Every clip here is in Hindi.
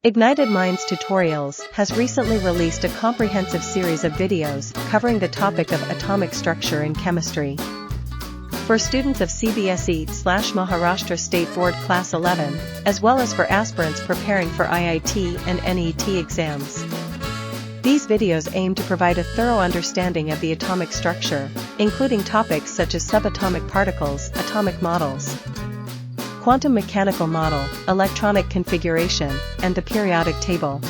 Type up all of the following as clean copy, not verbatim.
Ignited Minds Tutorials has recently released a comprehensive series of videos covering the topic of atomic structure in chemistry. For students of CBSE/Maharashtra State Board Class 11, as well as for aspirants preparing for IIT and NET exams. These videos aim to provide a thorough understanding of the atomic structure, including topics such as subatomic particles, atomic models, quantum mechanical model, electronic configuration, and the periodic table.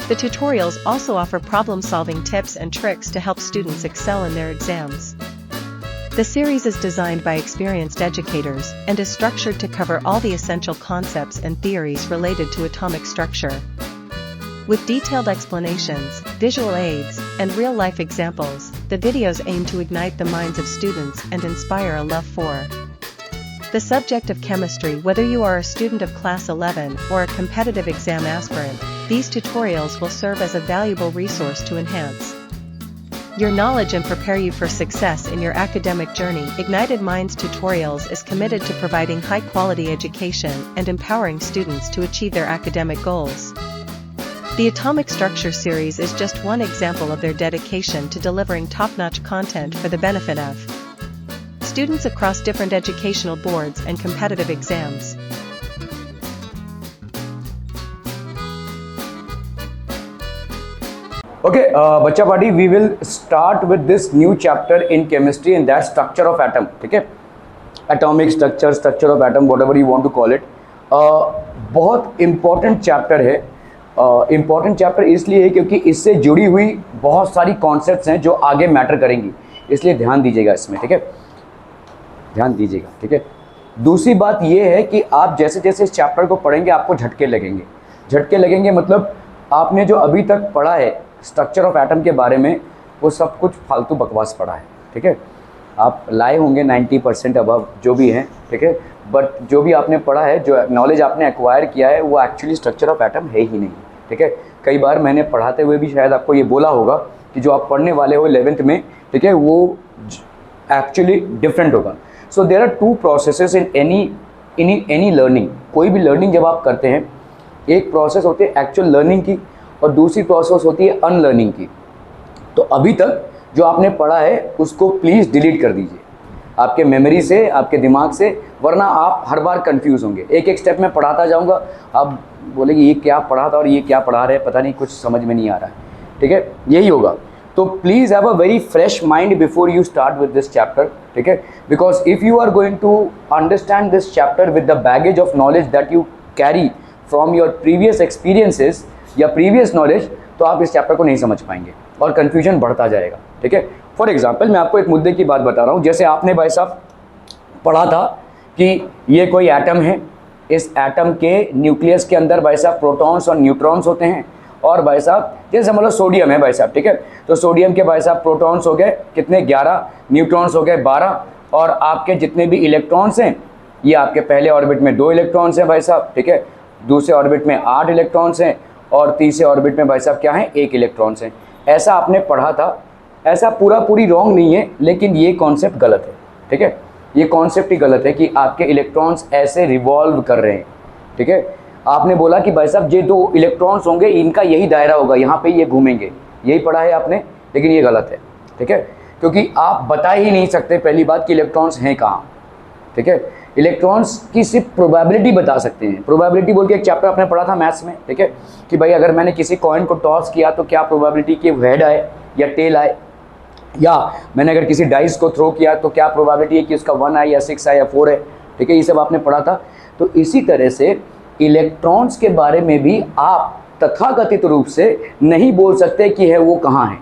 The tutorials also offer problem-solving tips and tricks to help students excel in their exams. The series is designed by experienced educators and is structured to cover all the essential concepts and theories related to atomic structure. With detailed explanations, visual aids, and real-life examples, the videos aim to ignite the minds of students and inspire a love for the subject of chemistry. Whether you are a student of Class 11 or a competitive exam aspirant, these tutorials will serve as a valuable resource to enhance your knowledge and prepare you for success in your academic journey. Ignited Minds Tutorials is committed to providing high-quality education and empowering students to achieve their academic goals. The Atomic Structure series is just one example of their dedication to delivering top-notch content for the benefit of students across different educational boards and competitive exams. Okay, Bacha Party, we will start with this new chapter in chemistry, and that's structure of atom. Okay, atomic structure, structure of atom, whatever you want to call it. बहुत important chapter है. Important chapter इसलिए है क्योंकि इससे जुड़ी हुई बहुत सारी concepts हैं जो आगे matter करेंगी, इसलिए ध्यान दीजिएगा इसमें. ठीक है, ध्यान दीजिएगा. ठीक है, दूसरी बात ये है कि आप जैसे जैसे इस चैप्टर को पढ़ेंगे आपको झटके लगेंगे. झटके लगेंगे मतलब आपने जो अभी तक पढ़ा है स्ट्रक्चर ऑफ एटम के बारे में वो सब कुछ फालतू बकवास पढ़ा है. ठीक है, आप लाए होंगे 90% अबव जो भी हैं. ठीक है, बट जो भी आपने पढ़ा है, जो नॉलेज आपने एक्वायर किया है, वो एक्चुअली स्ट्रक्चर ऑफ एटम है ही नहीं. ठीक है, कई बार मैंने पढ़ाते हुए भी शायद आपको ये बोला होगा कि जो आप पढ़ने वाले हो 11th में, ठीक है, वो एक्चुअली डिफरेंट होगा. So there are two processes in any learning. कोई भी लर्निंग जब आप करते हैं, एक प्रोसेस होती है एक्चुअल लर्निंग की और दूसरी प्रोसेस होती है अनलर्निंग की. तो अभी तक जो आपने पढ़ा है उसको प्लीज़ डिलीट कर दीजिए आपके मेमोरी से, आपके दिमाग से, वरना आप हर बार कंफ्यूज होंगे. एक एक स्टेप में पढ़ाता जाऊंगा, आप बोलेंगे ये क्या पढ़ा था और ये क्या पढ़ा रहे हैं, पता नहीं, कुछ समझ में नहीं आ रहा है. ठीक है, यही होगा. तो please have a very fresh mind before you start with this chapter. ठीक है, because if you are going to understand this chapter with the baggage of knowledge that you carry from your previous experiences या प्रीवियस नॉलेज, तो आप इस चैप्टर को नहीं समझ पाएंगे और कन्फ्यूजन बढ़ता जाएगा. ठीक है, फॉर एग्जाम्पल मैं आपको एक मुद्दे की बात बता रहा हूँ. जैसे आपने भाई साहब पढ़ा था कि ये कोई एटम है, इस एटम के न्यूक्लियस के अंदर भाई साहब प्रोटॉन्स और न्यूट्रॉन्स होते हैं. और भाई साहब जैसे मतलब सोडियम है भाई साहब. ठीक है, तो सोडियम के भाई साहब प्रोटॉन्स हो गए कितने, 11, न्यूट्रॉन्स हो गए 12, और आपके जितने भी इलेक्ट्रॉन्स हैं, ये आपके पहले ऑर्बिट में 2 इलेक्ट्रॉन्स हैं भाई साहब. ठीक है, दूसरे ऑर्बिट में 8 इलेक्ट्रॉन्स हैं और तीसरे ऑर्बिट में भाई साहब क्या है, 1 इलेक्ट्रॉन्स हैं. ऐसा आपने पढ़ा था. ऐसा पूरी रॉन्ग नहीं है, लेकिन ये कॉन्सेप्ट गलत है. ठीक है, ये कॉन्सेप्ट ही गलत है कि आपके इलेक्ट्रॉन्स ऐसे रिवॉल्व कर रहे हैं. ठीक है, आपने बोला कि भाई साहब ये 2 इलेक्ट्रॉन्स होंगे, इनका यही दायरा होगा, यहाँ पे ये घूमेंगे, यही पढ़ा है आपने, लेकिन ये गलत है. ठीक है, क्योंकि आप बता ही नहीं सकते पहली बात कि इलेक्ट्रॉन्स हैं कहाँ. ठीक है, इलेक्ट्रॉन्स की सिर्फ प्रोबेबिलिटी बता सकते हैं. प्रोबेबिलिटी बोल के एक चैप्टर आपने पढ़ा था मैथ्स में. ठीक है, कि भाई अगर मैंने किसी कॉइन को टॉस किया तो क्या प्रोबेबिलिटी कि हेड आए या टेल आए, या मैंने अगर किसी डाइस को थ्रो किया तो क्या प्रोबेबिलिटी है कि उसका 1 आए या 6 आए या 4 है. ठीक है, ये सब आपने पढ़ा था. तो इसी तरह से इलेक्ट्रॉन्स के बारे में भी आप तथाकथित रूप से नहीं बोल सकते कि है वो कहाँ है.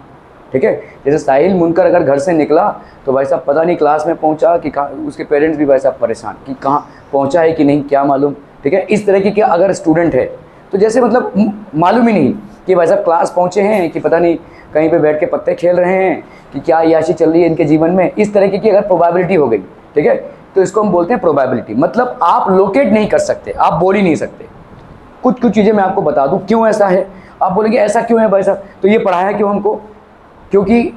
ठीक है, जैसे साहिल मुनकर अगर घर से निकला तो भाई साहब पता नहीं क्लास में पहुंचा कि कहाँ, उसके पेरेंट्स भी भाई साहब परेशान कि कहाँ पहुंचा है कि नहीं, क्या मालूम. ठीक है, इस तरह की क्या अगर स्टूडेंट है तो जैसे मतलब मालूम ही नहीं कि भाई साहब क्लास पहुँचे हैं कि पता नहीं कहीं पे बैठ के पत्ते खेल रहे हैं कि क्या याशी चल रही है इनके जीवन में, इस तरह की अगर प्रोबेबिलिटी हो गई. ठीक है, तो इसको हम बोलते हैं प्रोबेबिलिटी. मतलब आप लोकेट नहीं कर सकते, आप बोल ही नहीं सकते. कुछ चीज़ें मैं आपको बता दूं क्यों ऐसा है. आप बोलेंगे ऐसा क्यों है भाई साहब, तो ये पढ़ाया क्यों हमको, क्योंकि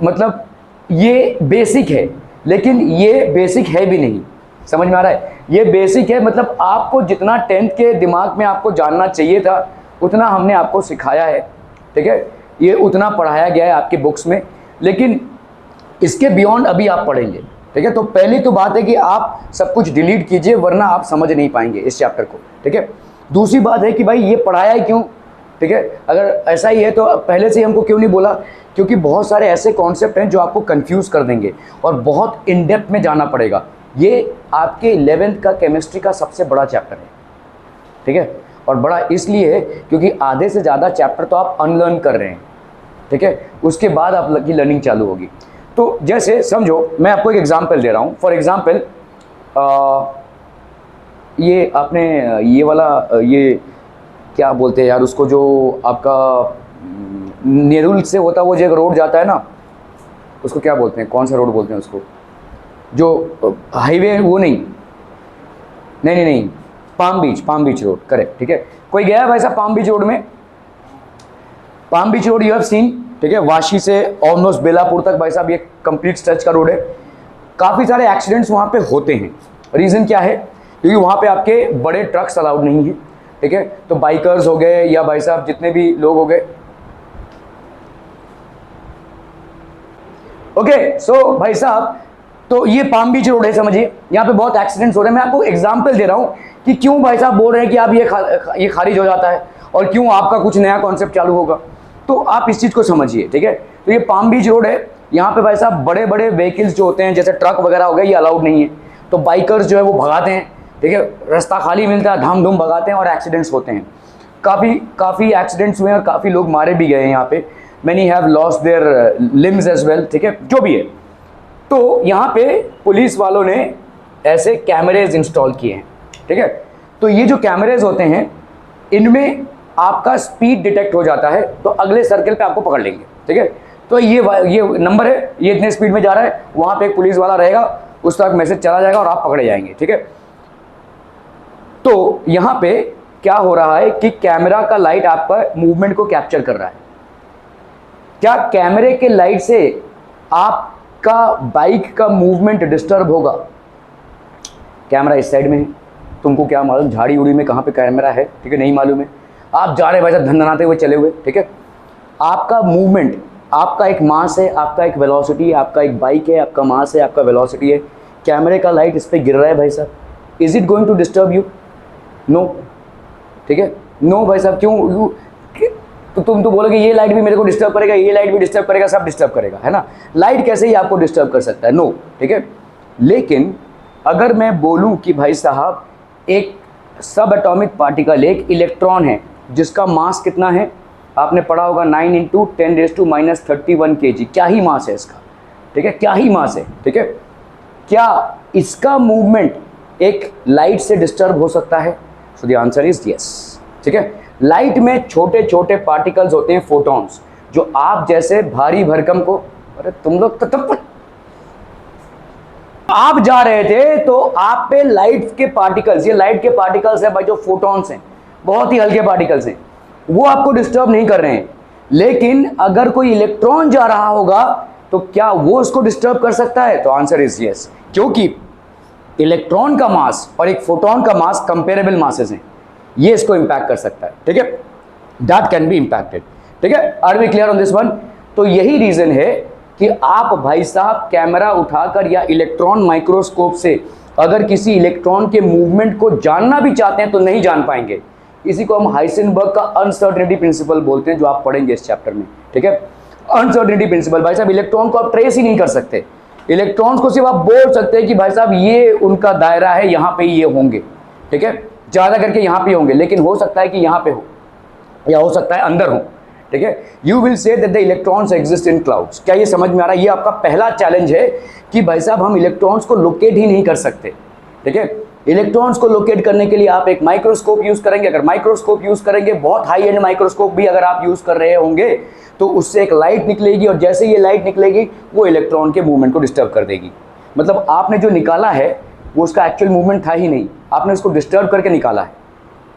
मतलब ये बेसिक है, लेकिन ये बेसिक है भी नहीं. समझ में आ रहा है, ये बेसिक है, मतलब आपको जितना 10th के दिमाग में आपको जानना चाहिए था उतना हमने आपको सिखाया है, ठीक है, ये उतना पढ़ाया गया है आपके बुक्स में, लेकिन इसके बियॉन्ड अभी आप पढ़ेंगे, ठीक है। तो पहली तो बात है कि आप सब कुछ डिलीट कीजिए, वरना आप समझ नहीं पाएंगे इस चैप्टर को, ठीक है। दूसरी बात है कि भाई ये पढ़ाया है क्यों, ठीक है। अगर ऐसा ही है तो पहले से ही हमको क्यों नहीं बोला, क्योंकि बहुत सारे ऐसे कॉन्सेप्ट हैं जो आपको कंफ्यूज कर देंगे और बहुत इन डेप्थ में जाना पड़ेगा। ये आपके 11th का केमिस्ट्री का सबसे बड़ा चैप्टर है, ठीक है, और बड़ा इसलिए है क्योंकि आधे से ज़्यादा चैप्टर तो आप अनलर्न कर रहे हैं, ठीक है, उसके बाद आपकी लर्निंग चालू होगी। तो जैसे समझो, मैं आपको एक एग्जांपल दे रहा हूँ। फॉर एग्जांपल ये आपने ये वाला ये क्या बोलते हैं यार उसको, जो आपका नेरुल से होता वो जो एक रोड जाता है ना, उसको क्या बोलते हैं, कौन सा रोड बोलते हैं उसको, जो हाईवे, वो नहीं नहीं नहीं नहीं पाम बीच रोड, करेक्ट, ठीक है। कोई गया है भाई साहब पाम बीच रोड में? Palm beach road you have seen, ठीक है, वाशी से ऑलमोस्ट बेलापुर तक भाई साहब ये कंप्लीट स्ट्रेच का रोड है। काफ़ी सारे एक्सीडेंट्स वहाँ पे होते हैं। रीज़न क्या है? क्योंकि वहाँ पे आपके बड़े ट्रक्स अलाउड नहीं है, ठीक है। तो बाइकर्स हो गए या भाई साहब जितने भी लोग हो गए, ओके। सो भाई साहब, तो ये पाम बीच रोड है, समझिए, यहाँ पे बहुत एक्सीडेंट्स हो रहे हैं। मैं आपको एग्जांपल दे रहा हूँ कि क्यों भाई साहब बोल रहे हैं कि आप ये खारिज हो जाता है और क्यों आपका कुछ नया कॉन्सेप्ट चालू होगा, तो आप इस चीज़ को समझिए, ठीक है। तो ये पाम बीच रोड है, यहाँ पे भाई साहब बड़े बड़े व्हीकल्स जो होते हैं जैसे ट्रक वगैरह हो गए, ये अलाउड नहीं है। तो बाइकर्स जो है वो भगाते हैं, ठीक है, रास्ता खाली मिलता है, धाम धूम भगाते हैं और एक्सीडेंट्स होते हैं। काफ़ी एक्सीडेंट्स हुए हैं और काफ़ी लोग मारे भी गए हैं यहाँ पे। Many have lost their limbs as well, ठीक है, जो भी है। तो यहाँ पे पुलिस वालों ने ऐसे कैमरेज इंस्टॉल किए हैं, ठीक है। तो ये जो कैमरेज होते हैं इनमें आपका स्पीड डिटेक्ट हो जाता है, तो अगले सर्कल पे आपको पकड़ लेंगे, ठीक है। तो ये नंबर है, ये इतने स्पीड में जा रहा है, वहाँ पे एक पुलिस वाला रहेगा, उस तक मैसेज चला जाएगा और आप पकड़े जाएंगे, ठीक है। तो यहाँ पे क्या हो रहा है कि कैमरा का लाइट आपका मूवमेंट को कैप्चर कर रहा है। क्या कैमरे के लाइट से आपका बाइक का मूवमेंट डिस्टर्ब होगा? कैमरा इस साइड में है, तुमको क्या मालूम झाड़ी उड़ी में कहाँ पे कैमरा है, ठीक है, नहीं मालूम है। आप जा रहे भाई साहब धनधनाते हुए चले हुए, ठीक है। आपका मूवमेंट, आपका एक मास है, आपका एक वेलोसिटी है, आपका एक बाइक है, आपका मास है, आपका वेलोसिटी है। कैमरे का लाइट इस पर गिर रहा है भाई साहब, is it going to disturb you? No, ठीक है, नो भाई साहब। क्यों? तो तुम तो बोलोगे ये लाइट भी मेरे को डिस्टर्ब करेगा, ये लाइट भी डिस्टर्ब करेगा, सब डिस्टर्ब करेगा, है ना। लाइट कैसे ही आपको डिस्टर्ब कर सकता है? नो, ठीक है। लेकिन अगर मैं बोलूं कि भाई साहब एक सब एटॉमिक पार्टिकल, एक इलेक्ट्रॉन है जिसका मास कितना है, आपने पढ़ा होगा 9 × 10⁻³ kg, क्या ही मास है इसका, ठीक है, क्या ही मास है, ठीक है। क्या इसका मूवमेंट एक लाइट से डिस्टर्ब हो सकता है? So the answer is yes, ठीक है। लाइट में छोटे छोटे पार्टिकल्स होते हैं, फोटॉन्स, जो आप जैसे भारी भरकम को, अरे तुम लोग तो तब आप जा रहे थे तो आप पे लाइट के पार्टिकल्स, ये लाइट के पार्टिकल्स हैं भाई, जो फोटॉन्स हैं, बहुत ही हल्के पार्टिकल्स हैं, वो आपको डिस्टर्ब नहीं कर रहे हैं। लेकिन अगर कोई इलेक्ट्रॉन जा रहा होगा तो क्या वो उसको डिस्टर्ब कर सकता है? तो आंसर इज यस, क्योंकि इलेक्ट्रॉन का मास और एक फोटोन का मास कंपेरेबल मासेस हैं, ये इसको इंपैक्ट कर सकता है, ठीक है, दैट कैन बी इंपैक्टेड, ठीक है। Are we clear on this one? तो यही रीजन है कि आप भाई साहब कैमरा उठाकर या इलेक्ट्रॉन माइक्रोस्कोप से अगर किसी इलेक्ट्रॉन के मूवमेंट को जानना भी चाहते हैं तो नहीं जान पाएंगे। इसी को हम हाइसेनबर्ग का अनसर्टेनिटी प्रिंसिपल बोलते हैं, जो आप पढ़ेंगे इस चैप्टर में, ठीक है। अनसर्टेनिटी प्रिंसिपल, भाई साहब इलेक्ट्रॉन को आप ट्रेस ही नहीं कर सकते, इलेक्ट्रॉन्स को सिर्फ आप बोल सकते हैं कि भाई साहब ये उनका दायरा है, यहाँ पे ये होंगे, ठीक है, ज़्यादा करके यहाँ पे होंगे, लेकिन हो सकता है कि यहाँ पे हो या हो सकता है अंदर हो, ठीक है। You will say that the electrons exist in clouds. क्या ये समझ में आ रहा है? ये आपका पहला चैलेंज है कि भाई साहब हम इलेक्ट्रॉन्स को लोकेट ही नहीं कर सकते, ठीक है। इलेक्ट्रॉन्स को लोकेट करने के लिए आप एक माइक्रोस्कोप यूज़ करेंगे। अगर माइक्रोस्कोप यूज़ करेंगे, बहुत हाई एंड माइक्रोस्कोप भी अगर आप यूज़ कर रहे होंगे, तो उससे एक लाइट निकलेगी और जैसे ये लाइट निकलेगी वो इलेक्ट्रॉन के मूवमेंट को डिस्टर्ब कर देगी। मतलब आपने जो निकाला है वो उसका एक्चुअल मूवमेंट था ही नहीं, आपने उसको डिस्टर्ब करके निकाला है।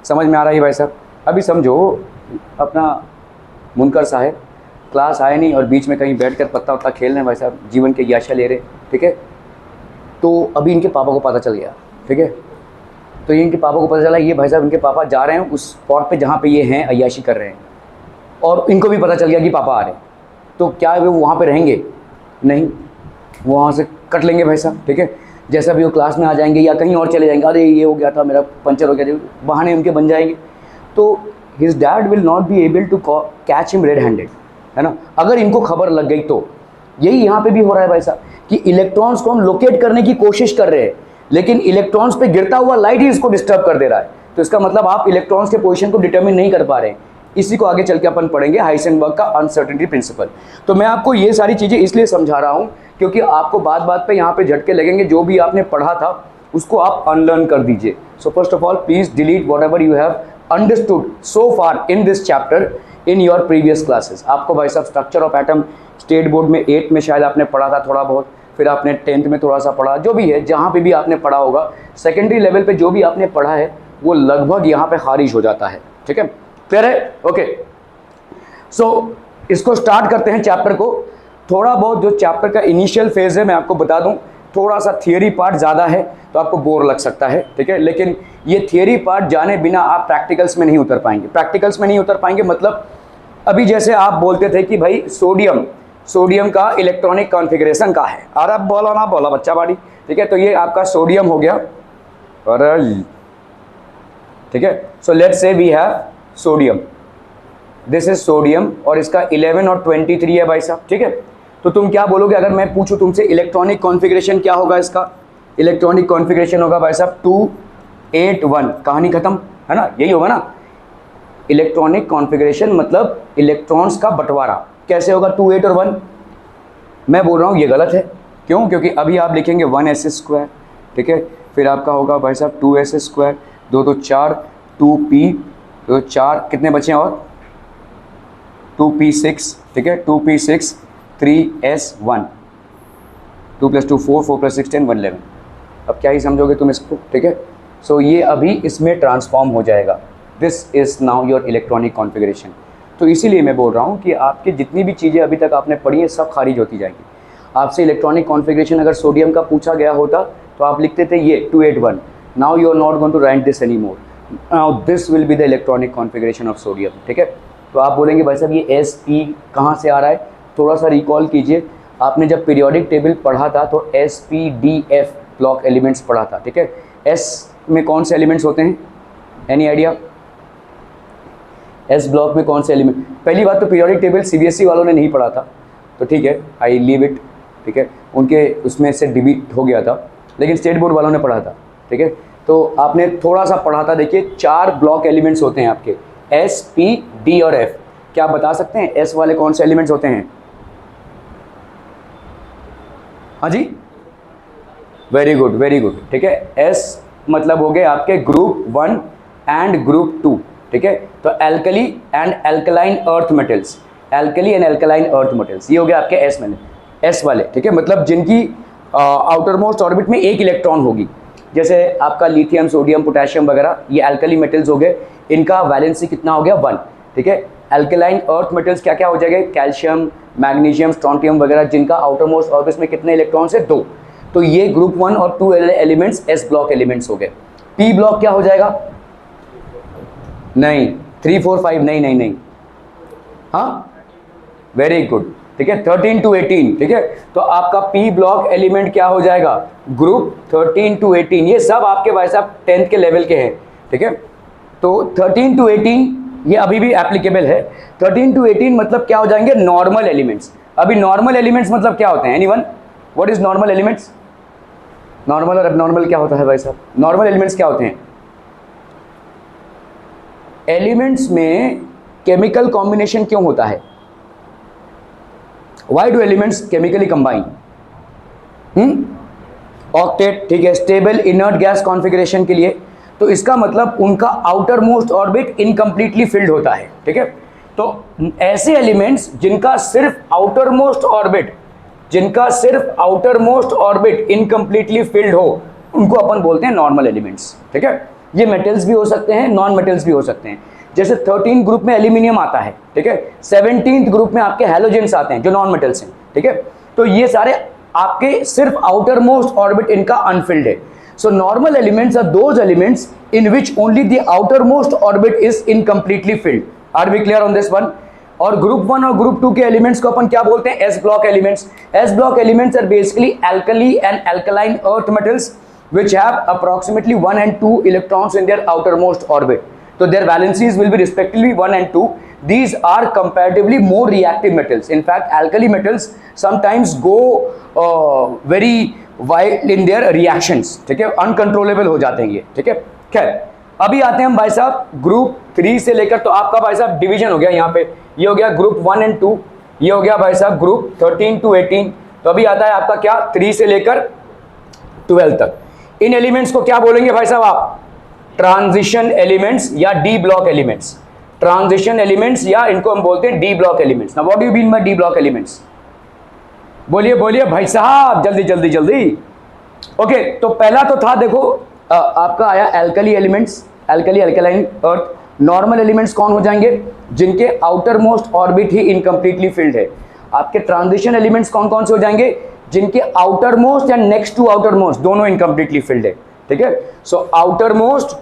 समझ में आ रहा है भाई साहब? अभी समझो अपना मुनकर साहब क्लास आए नहीं और बीच में कहीं बैठकर पत्ता वत्ता खेल रहे हैं भाई साहब, जीवन की याशा ले रहे, ठीक है। तो अभी इनके पापा को पता चल गया, ठीक है, तो ये इनके पापा को पता चला ये भाई साहब इनके पापा जा रहे हैं उस स्पॉट पे जहाँ पे ये हैं अय्याशी कर रहे हैं, और इनको भी पता चल गया कि पापा आ रहे हैं। तो क्या वो वहाँ पे रहेंगे? नहीं, वो वहाँ से कट लेंगे भाई साहब, ठीक है। जैसा भी वो क्लास में आ जाएंगे या कहीं और चले जाएंगे, अरे ये हो गया था, मेरा पंचर हो गया, बहाने उनके बन जाएंगे। तो his dad will not be able to catch him red handed, है ना, अगर इनको खबर लग गई तो। यही यहाँ पे भी हो रहा है भाई साहब कि इलेक्ट्रॉन्स को हम लोकेट करने की कोशिश कर रहे हैं, लेकिन इलेक्ट्रॉन्स पे गिरता हुआ लाइट ही इसको डिस्टर्ब कर दे रहा है। तो इसका मतलब आप इलेक्ट्रॉन्स के पोजीशन को डिटरमिन नहीं कर पा रहे हैं। इसी को आगे चल के अपन पढ़ेंगे, हाइसेनबर्ग का अनसर्टेनिटी प्रिंसिपल। तो मैं आपको ये सारी चीज़ें इसलिए समझा रहा हूँ क्योंकि आपको बात बात पे यहाँ पे झटके लगेंगे। जो भी आपने पढ़ा था उसको आप अनलर्न कर दीजिए। So first of all please delete what ever you have understood so far in this chapter in your previous classes. आपको भाई साहब structure of atom state board में 8th में शायद आपने पढ़ा था थोड़ा बहुत, फिर आपने 10th में थोड़ा सा पढ़ा, जो भी है जहाँ पे भी आपने पढ़ा होगा, सेकेंडरी लेवल पे जो भी आपने पढ़ा है वो लगभग यहाँ पे खारिज हो जाता है, ठीक है, क्लियर है? ओके, सो इसको स्टार्ट करते हैं चैप्टर को। थोड़ा बहुत जो चैप्टर का इनिशियल फेज है मैं आपको बता दूं, थोड़ा सा थियरी पार्ट ज़्यादा है तो आपको बोर लग सकता है, ठीक है, लेकिन ये थियरी पार्ट जाने बिना आप प्रैक्टिकल्स में नहीं उतर पाएंगे। प्रैक्टिकल्स में नहीं उतर पाएंगे मतलब अभी जैसे आप बोलते थे कि भाई सोडियम का इलेक्ट्रॉनिक कॉन्फ़िगरेशन का है, अरे बोला ना बोला बच्चा बाड़ी, ठीक है, तो ये आपका सोडियम हो गया, अरे ठीक है। So let's say we have sodium, this is sodium और इसका 11 और 23 है भाई साहब, ठीक है। तो तुम क्या बोलोगे अगर मैं पूछूं तुमसे इलेक्ट्रॉनिक कॉन्फ़िगरेशन क्या होगा? इसका इलेक्ट्रॉनिक कॉन्फ़िगरेशन होगा भाई साहब 281, कहानी खत्म, है ना, यही होगा ना। इलेक्ट्रॉनिक कॉन्फ़िगरेशन मतलब इलेक्ट्रॉन्स का बंटवारा कैसे होगा 2, 8 और 1? मैं बोल रहा हूँ ये गलत है, क्यों? क्योंकि अभी आप लिखेंगे 1s², ठीक है, फिर आपका होगा भाई साहब 2s², 2 तो 4, 2p, तो 4 कितने बचे और 2p6, ठीक है, 2p6, 3s1, 2 + 2 4, 4 + 6 10, 111। अब क्या ही समझोगे तुम इसको, ठीक है। सो ये अभी इसमें ट्रांसफॉर्म हो जाएगा, this is now your electronic configuration. तो इसीलिए मैं बोल रहा हूँ कि आपकी जितनी भी चीज़ें अभी तक आपने पढ़ी हैं सब खारिज होती जाएगी। आपसे इलेक्ट्रॉनिक कॉन्फ़िगरेशन अगर सोडियम का पूछा गया होता तो आप लिखते थे ये 281, now you are not going to write this any more, now this will be the electronic configuration of sodium, ठीक है। तो आप बोलेंगे भाई साहब ये Sp कहाँ से आ रहा है? थोड़ा सा रिकॉल कीजिए, आपने जब पीरियोडिक टेबल पढ़ा था तो SpDF ब्लॉक एलिमेंट्स पढ़ा था, ठीक है। S में कौन से एलिमेंट्स होते हैं? Any idea? S ब्लॉक में कौन से एलिमेंट? पहली बात तो पीरियोडिक टेबल CBSE वालों ने नहीं पढ़ा था, तो ठीक है, आई लीव इट, ठीक है, उनके उसमें से डिलीट हो गया था, लेकिन स्टेट बोर्ड वालों ने पढ़ा था, ठीक है। तो आपने थोड़ा सा पढ़ा था, देखिए 4 ब्लॉक एलिमेंट्स होते हैं आपके S, P, D और F। क्या आप बता सकते हैं S वाले कौन से एलिमेंट्स होते हैं? हाँ जी, वेरी गुड वेरी गुड, ठीक है। S मतलब हो गए आपके ग्रुप 1 एंड ग्रुप 2, ठीक है। तो alkali and alkaline earth metals, alkali and alkaline earth metals, ये हो गया आपके S वाले, ठीक है, मतलब जिनकी आउटर मोस्ट ऑर्बिट में एक इलेक्ट्रॉन होगी, जैसे आपका लिथियम, सोडियम, पोटेशियम वगैरह, ये एल्कली मेटल्स हो गए, इनका वैलेंसी कितना हो गया 1, ठीक है। एल्कलाइन अर्थ मेटल्स क्या क्या हो जाएंगे? कैल्शियम, मैग्नीशियम, स्ट्रोंटियम वगैरह, जिनका आउटर मोस्ट ऑर्बिट में कितने इलेक्ट्रॉन्स है? 2। तो ये ग्रुप 1 और 2 एलिमेंट्स S ब्लॉक एलिमेंट्स हो गए। P ब्लॉक क्या हो जाएगा? नहीं, 3 4 5 नहीं, हाँ, वेरी गुड, ठीक है, 13 to 18, ठीक है। तो आपका P ब्लॉक एलिमेंट क्या हो जाएगा? Group 13 to 18। ये सब आपके भाई साहब 10th के लेवल के हैं, ठीक है। तो 13 to 18 ये अभी भी एप्लीकेबल है। 13 to 18 मतलब क्या हो जाएंगे? Normal elements. अभी नॉर्मल एलिमेंट्स मतलब क्या होते हैं? Anyone? What is normal elements? Normal और एबनॉर्मल क्या होता है भाई साहब? नॉर्मल एलिमेंट्स क्या होते हैं? एलिमेंट्स में केमिकल कॉम्बिनेशन क्यों होता है? Why do elements chemically combine? Octet, ठीक है, स्टेबल इनर्ट गैस कॉन्फ़िगरेशन के लिए। तो इसका मतलब उनका outer most orbit incompletely field होता है, ठीक है। तो ऐसे एलिमेंट्स जिनका सिर्फ outer most orbit incompletely field हो, उनको अपन बोलते हैं नॉर्मल एलिमेंट्स, ठीक है। ये मेटल्स भी हो सकते हैं, नॉन मेटल्स भी हो सकते हैं। जैसे 13 ग्रुप में एल्यूमिनियम आता है, ठीक है, 17th ग्रुप में आपके हैलोजेंस आते हैं जो नॉन मेटल्स हैं, ठीक है। तो ये सारे आपके सिर्फ आउटर मोस्ट ऑर्बिट इनका अनफिल्ड है। So normal elements are those elements in which only the outermost orbit is incompletely filled. Are we clear on this one? और ग्रुप 1 और ग्रुप 2 के एलिमेंट्स को अपन क्या बोलते हैं? S block elements. S block elements are basically alkali and alkaline earth metals which have approximately 1 and 2 electrons in their outermost orbit. So their valencies will be respectively 1 and 2. These are comparatively more reactive metals. In fact, alkali metals sometimes go very wild in their reactions. ठीक है, uncontrollable हो जाते हैं ये. ठीक है, खैर अभी आते हैं हम भाई साहब ग्रुप 3 से लेकर, तो आपका भाई साहब डिवीजन हो गया यहाँ पे, ये हो गया ग्रुप 1 एंड 2, ये हो गया भाई साहब ग्रुप 13 to 18. तो अभी आता है आपका क्या 3 से लेकर 12 तक. इन एलिमेंट्स को क्या बोलेंगे भाई साहब आप? ट्रांजिशन एलिमेंट्स या D block elements. Transition elements या इनको हम बोलते हैं D block elements. Now what do you mean by D block elements? बोलिए बोलिए भाई साहब, जल्दी जल्दी जल्दी. ओके, तो पहला तो था देखो आपका आया alkali elements, alkali alkaline earth. Normal elements कौन हो जाएंगे? जिनके आउटर मोस्ट ऑर्बिट ही इनकम्प्लीटली फिल्ड है. आपके ट्रांजिशन एलिमेंट्स कौन कौन से हो जाएंगे? जिनके आउटर मोस्ट या नेक्स्ट टू आउटर मोस्ट दोनों इनकम्प्लीटली फिल्ड है. ठीक है, so outer most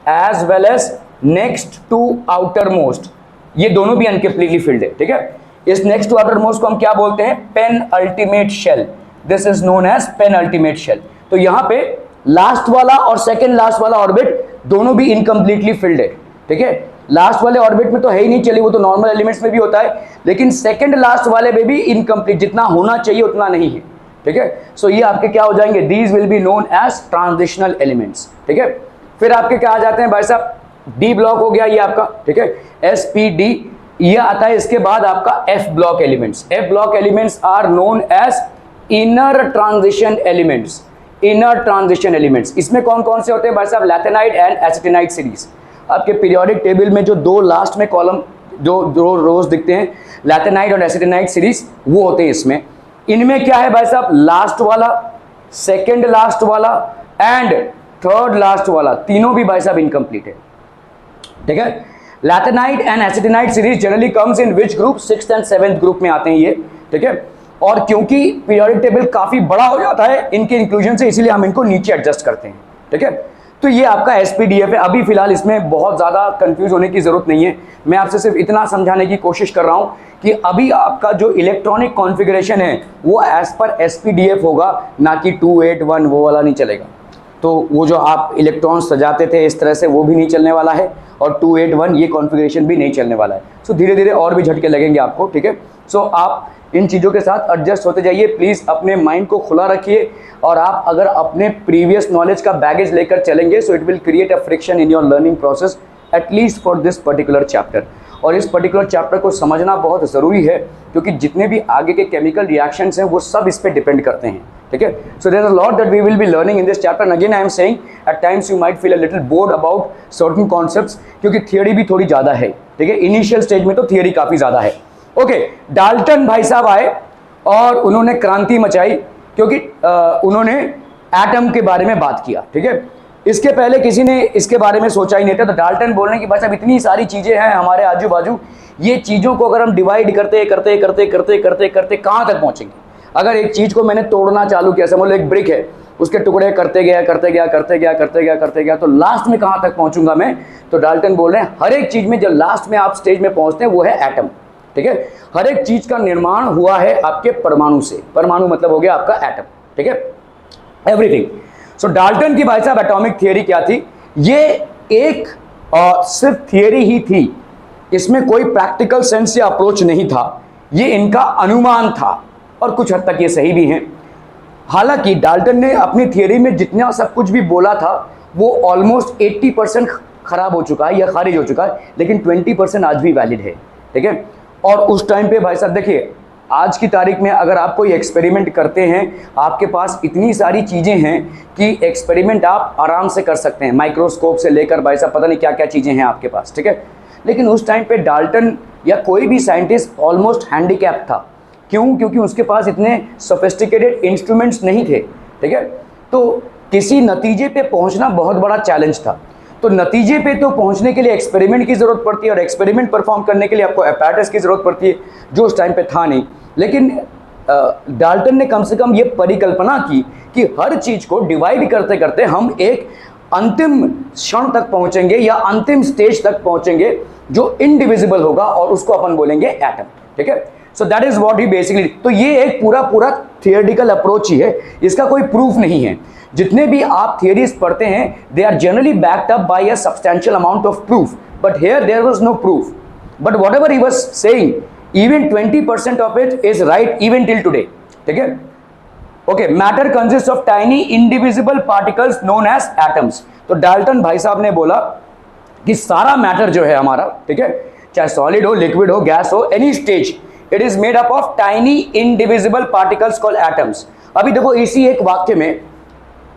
as well as next to outer most, ये दोनों भी अनकम्प्लीटली फिल्ड है. ठीक है, इस नेक्स्ट टू आउटर मोस्ट को हम क्या बोलते हैं? Penultimate shell. This is known as penultimate shell. तो यहां पे लास्ट वाला और सेकेंड लास्ट वाला ऑर्बिट दोनों भी इनकम्प्लीटली फिल्ड है. ठीक है, लास्ट वाले ऑर्बिट में तो है ही नहीं, चलिए वो तो नॉर्मल एलिमेंट्स में भी होता है, लेकिन सेकेंड लास्ट वाले में भी इनकम्प्लीट, जितना होना चाहिए उतना नहीं है. ठीक है, सो ये आपके क्या हो जाएंगे? These will be known as transitional elements. ठीक है, फिर आपके क्या आ जाते हैं भाई साहब? डी ब्लॉक हो गया ये आपका. ठीक है, एस पी डी, ये आता है. इसके बाद आपका F block elements. F block elements are known as inner transition elements. Inner transition elements इसमें कौन कौन से होते हैं भाई साहब? Lanthanide and actinide series. आपके पीरियोडिक टेबल में जो दो लास्ट में कॉलम जो दो रोज दिखते हैं, लैथेनाइट और एसिटिनाइट सीरीज, वो होते हैं इसमें. इनमें क्या है भाई साहब? लास्ट वाला, सेकेंड लास्ट वाला एंड थर्ड लास्ट वाला, तीनों भी भाई साहब इनकम्प्लीट है. ठीक है, lanthanide and actinide series generally comes in which group? 6th and 7th group में आते हैं ये. ठीक है, और क्योंकि पीरियोडिक टेबल काफी बड़ा हो जाता है इनके इंक्लूजन से, इसीलिए हम इनको नीचे एडजस्ट करते हैं. ठीक है, तो ये आपका एसपीडीएफ है. अभी फिलहाल इसमें बहुत ज़्यादा कंफ्यूज होने की ज़रूरत नहीं है. मैं आपसे सिर्फ इतना समझाने की कोशिश कर रहा हूँ कि अभी आपका जो इलेक्ट्रॉनिक कॉन्फ़िगरेशन है वो एज पर एसपीडीएफ होगा, ना कि 281 वो वाला नहीं चलेगा. तो वो जो आप इलेक्ट्रॉन्स सजाते थे इस तरह से, वो भी नहीं चलने वाला है, और 281 ये कॉन्फ़िगरेशन भी नहीं चलने वाला है. सो धीरे धीरे और भी झटके लगेंगे आपको. ठीक है, सो आप इन चीज़ों के साथ एडजस्ट होते जाइए. प्लीज़ अपने माइंड को खुला रखिए, और आप अगर अपने प्रीवियस नॉलेज का बैगेज लेकर चलेंगे, so it will create a friction in your learning process, at least for this particular chapter. और इस पर्टिकुलर चैप्टर को समझना बहुत ज़रूरी है, क्योंकि जितने भी आगे के केमिकल रिएक्शंस हैं वो सब इस पर डिपेंड करते हैं. ठीक है, so there is a lot that we will be learning in this chapter. And again I am saying at times you might feel a little bored about certain concepts, क्योंकि थियरी भी थोड़ी ज़्यादा है. ठीक है, इनिशियल स्टेज में तो थियरी काफ़ी ज़्यादा है. ओके, डाल्टन भाई साहब आए और उन्होंने क्रांति मचाई, क्योंकि उन्होंने एटम के बारे में बात किया. ठीक है, इसके पहले किसी ने इसके बारे में सोचा ही नहीं था. तो डाल्टन बोलने की भाई साहब इतनी सारी चीज़ें हैं हमारे आजू बाजू, ये चीज़ों को अगर हम डिवाइड करते करते करते करते करते करते कहाँ तक पहुँचेंगे? अगर एक चीज़ को मैंने तोड़ना चालू किया, समझ लो एक ब्रिक है, उसके टुकड़े करते गया करते गया करते गया करते गया करते गया, तो लास्ट में कहाँ तक पहुँचूंगा मैं? तो डाल्टन बोल रहे हैं हर एक चीज़ में जब लास्ट में आप स्टेज में पहुँचते हैं वो है एटम. ठीक है, हर एक चीज का निर्माण हुआ है आपके परमाणु से. परमाणु मतलब हो गया आपका एटम. ठीक है, एवरीथिंग. सो डाल्टन की भाई साहब एटॉमिक थियरी क्या थी? ये एक सिर्फ थियरी ही थी, इसमें कोई प्रैक्टिकल सेंस या अप्रोच नहीं था. ये इनका अनुमान था, और कुछ हद तक ये सही भी हैं. हालांकि डाल्टन ने अपनी थियरी में जितना सब कुछ भी बोला था वो ऑलमोस्ट 80% खराब हो चुका है या खारिज हो चुका है, लेकिन 20% आज भी वैलिड है. ठीक है, और उस टाइम पे भाई साहब देखिए, आज की तारीख में अगर आप कोई एक्सपेरिमेंट करते हैं, आपके पास इतनी सारी चीज़ें हैं कि एक्सपेरिमेंट आप आराम से कर सकते हैं, माइक्रोस्कोप से लेकर भाई साहब पता नहीं क्या क्या चीज़ें हैं आपके पास. ठीक है, लेकिन उस टाइम पे डाल्टन या कोई भी साइंटिस्ट ऑलमोस्ट हैंडीकैप था. क्यों? क्योंकि उसके पास इतने सोफिस्टिकेटेड इंस्ट्रूमेंट्स नहीं थे. ठीक है, तो किसी नतीजे पे पहुंचना बहुत बड़ा चैलेंज था. तो नतीजे पे तो पहुंचने के लिए एक्सपेरिमेंट की ज़रूरत पड़ती है, और एक्सपेरिमेंट परफॉर्म करने के लिए आपको अपैरेटस की ज़रूरत पड़ती है, जो उस टाइम पे था नहीं. लेकिन डाल्टन ने कम से कम ये परिकल्पना की कि हर चीज को डिवाइड करते करते हम एक अंतिम क्षण तक पहुंचेंगे या अंतिम स्टेज तक पहुंचेंगे जो इनडिविजिबल होगा और उसको अपन बोलेंगे एटम। ठीक है, so that is what he basically, तो ये एक पूरा थियोरेटिकल अप्रोच ही है, इसका कोई प्रूफ नहीं है। जितने भी आप थियरीज पढ़ते हैं they are generally backed up by a substantial amount of proof, but here there was no proof, but whatever he was saying even 20% of it is right even till today। ठीक है, okay, matter consist of tiny indivisible particles known as atoms. तो डाल्टन भाई साहब ने बोला कि सारा मैटर जो है हमारा, ठीक है, चाहे सॉलिड हो, लिक्विड हो, गैस हो, any stage, it is made up of tiny indivisible particles called atoms. अभी देखो इसी एक वाक्य में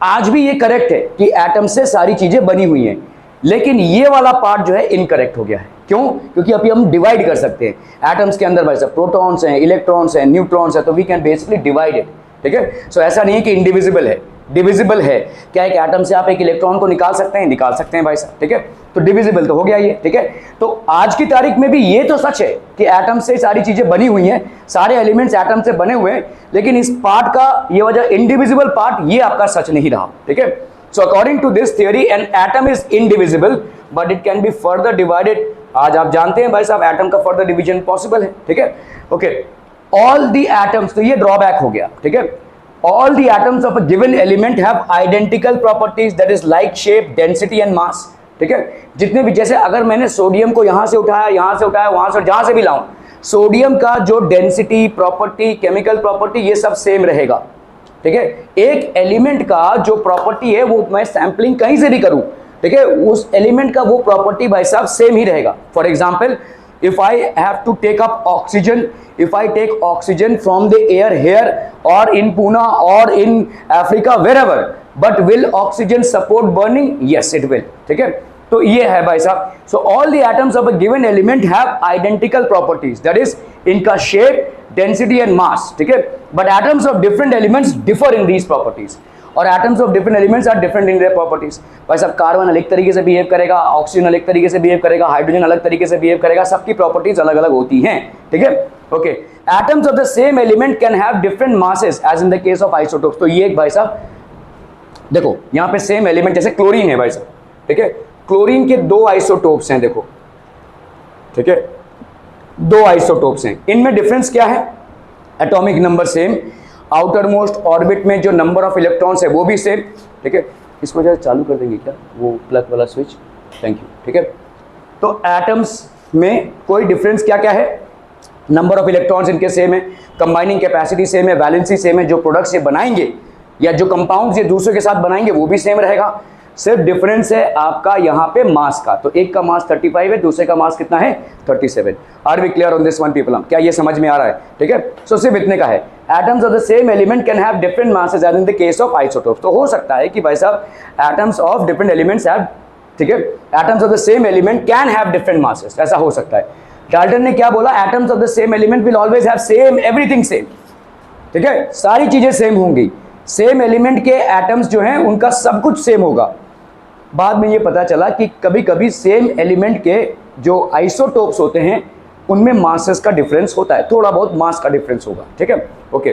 आज भी ये करेक्ट है कि एटम से सारी चीजें बनी हुई हैं, लेकिन ये वाला पार्ट जो है इनकरेक्ट हो गया है। क्यों? क्योंकि अभी हम डिवाइड कर सकते हैं एटम्स के अंदर भाई साहब, प्रोटॉन्स हैं, इलेक्ट्रॉन्स हैं, न्यूट्रॉन्स हैं, तो we can basically divide it. ठीक है, सो ऐसा नहीं है कि इंडिविजिबल है, डिविजिबल है। क्या एक एटम से आप एक इलेक्ट्रॉन को निकाल सकते हैं? निकाल सकते हैं भाई साहब। ठीक है, तो डिविजिबल तो हो गया ये। ठीक है, तो आज की तारीख में भी ये तो सच है कि एटम से सारी चीजें बनी हुई हैं, सारे एलिमेंट्स एटम से बने हुए हैं, लेकिन इस पार्ट का ये वजह इंडिविजिबल पार्ट ये आपका सच नहीं रहा। ठीक है, so according to this theory an atom is indivisible but it can be further divided. आज आप जानते हैं भाई साहब एटम का फर्दर डिवीजन पॉसिबल है। ठीक है, ओके, ऑल द एटम्स, तो ये ड्रॉबैक हो गया। ठीक है, all the atoms of a given element have identical properties, that is like, shape, density and mass. ठीक है, जितने भी, जैसे अगर मैंने सोडियम को यहां से उठाया, यहां से उठाया, वहां से, जहां से भी लाऊं, सोडियम का जो डेंसिटी, प्रॉपर्टी, केमिकल प्रॉपर्टी, ये सब सेम रहेगा। ठीक है, एक एलिमेंट का जो प्रॉपर्टी है वो मैं सैंपलिंग कहीं से भी करूं, ठीक है, उस एलिमेंट का वो प्रॉपर्टी भाई साहब सेम ही रहेगा। For example, if I have to take up oxygen, if I take oxygen from the air here और इन पूना और in Africa, wherever, but will oxygen support burning? Yes it will. ठीक है, तो ये है भाई साहब, so all the atoms of a given element have identical properties, that is इनका शेप, डेंसिटी एंड मास। ठीक है, but atoms of different elements differ in these properties, और atoms of different elements are different in their properties. भाई साहब कार्बन अलग तरीके से बिहेव करेगा, ऑक्सीजन अलग तरीके से बिहेव करेगा, हाइड्रोजन अलग तरीके से बिहेव करेगा, सबकी प्रॉपर्टीज अलग अलग होती हैं। ठीक है, okay, atoms of the same element can have different masses as in the case of isotopes. तो ये एक भाई साहब देखो यहाँ पे सेम एलिमेंट, जैसे क्लोरीन है भाई साहब, ठीक है, क्लोरीन के दो आइसोटोप्स हैं देखो। ठीक है, दो आइसोटोप्स हैं, इनमें डिफरेंस क्या है? Atomic number same, outer most orbit में जो नंबर ऑफ इलेक्ट्रॉन्स है वो भी सेम। ठीक है, इसको जरा चालू कर देंगे क्या, वो प्लग वाला स्विच, थैंक यू। ठीक है, तो एटम्स में कोई डिफरेंस क्या क्या है? नंबर ऑफ इलेक्ट्रॉन्स इनके सेम है, कंबाइनिंग कैपेसिटी सेम है, वैलेंसी सेम है, जो प्रोडक्ट्स ये बनाएंगे या जो कंपाउंड्स ये दूसरे के साथ बनाएंगे वो भी सेम रहेगा। सिर्फ डिफरेंस है आपका यहाँ पे मास का, तो एक का मास 35 है, दूसरे का मास कितना है? 37। Are we clear on this one people? क्या ये समझ में आ रहा है? ठीक है, सो सिर्फ इतने का है। Atoms of the same element can have different masses as in the case of isotopes. तो हो सकता है कि भाई साहब atoms of different elements have, ठीक है, atoms of the same element can have different masses, ऐसा हो सकता है। डाल्टन ने क्या बोला? Atoms of the same element will always have same, everything same. ठीक है, सारी चीजें सेम होंगी, सेम एलिमेंट के एटम्स जो हैं उनका सब कुछ सेम होगा। बाद में ये पता चला कि कभी कभी सेम एलिमेंट के जो आइसोटोप्स होते हैं उनमें मासेस का डिफरेंस होता है, थोड़ा बहुत मास का डिफरेंस होगा। ठीक है, okay,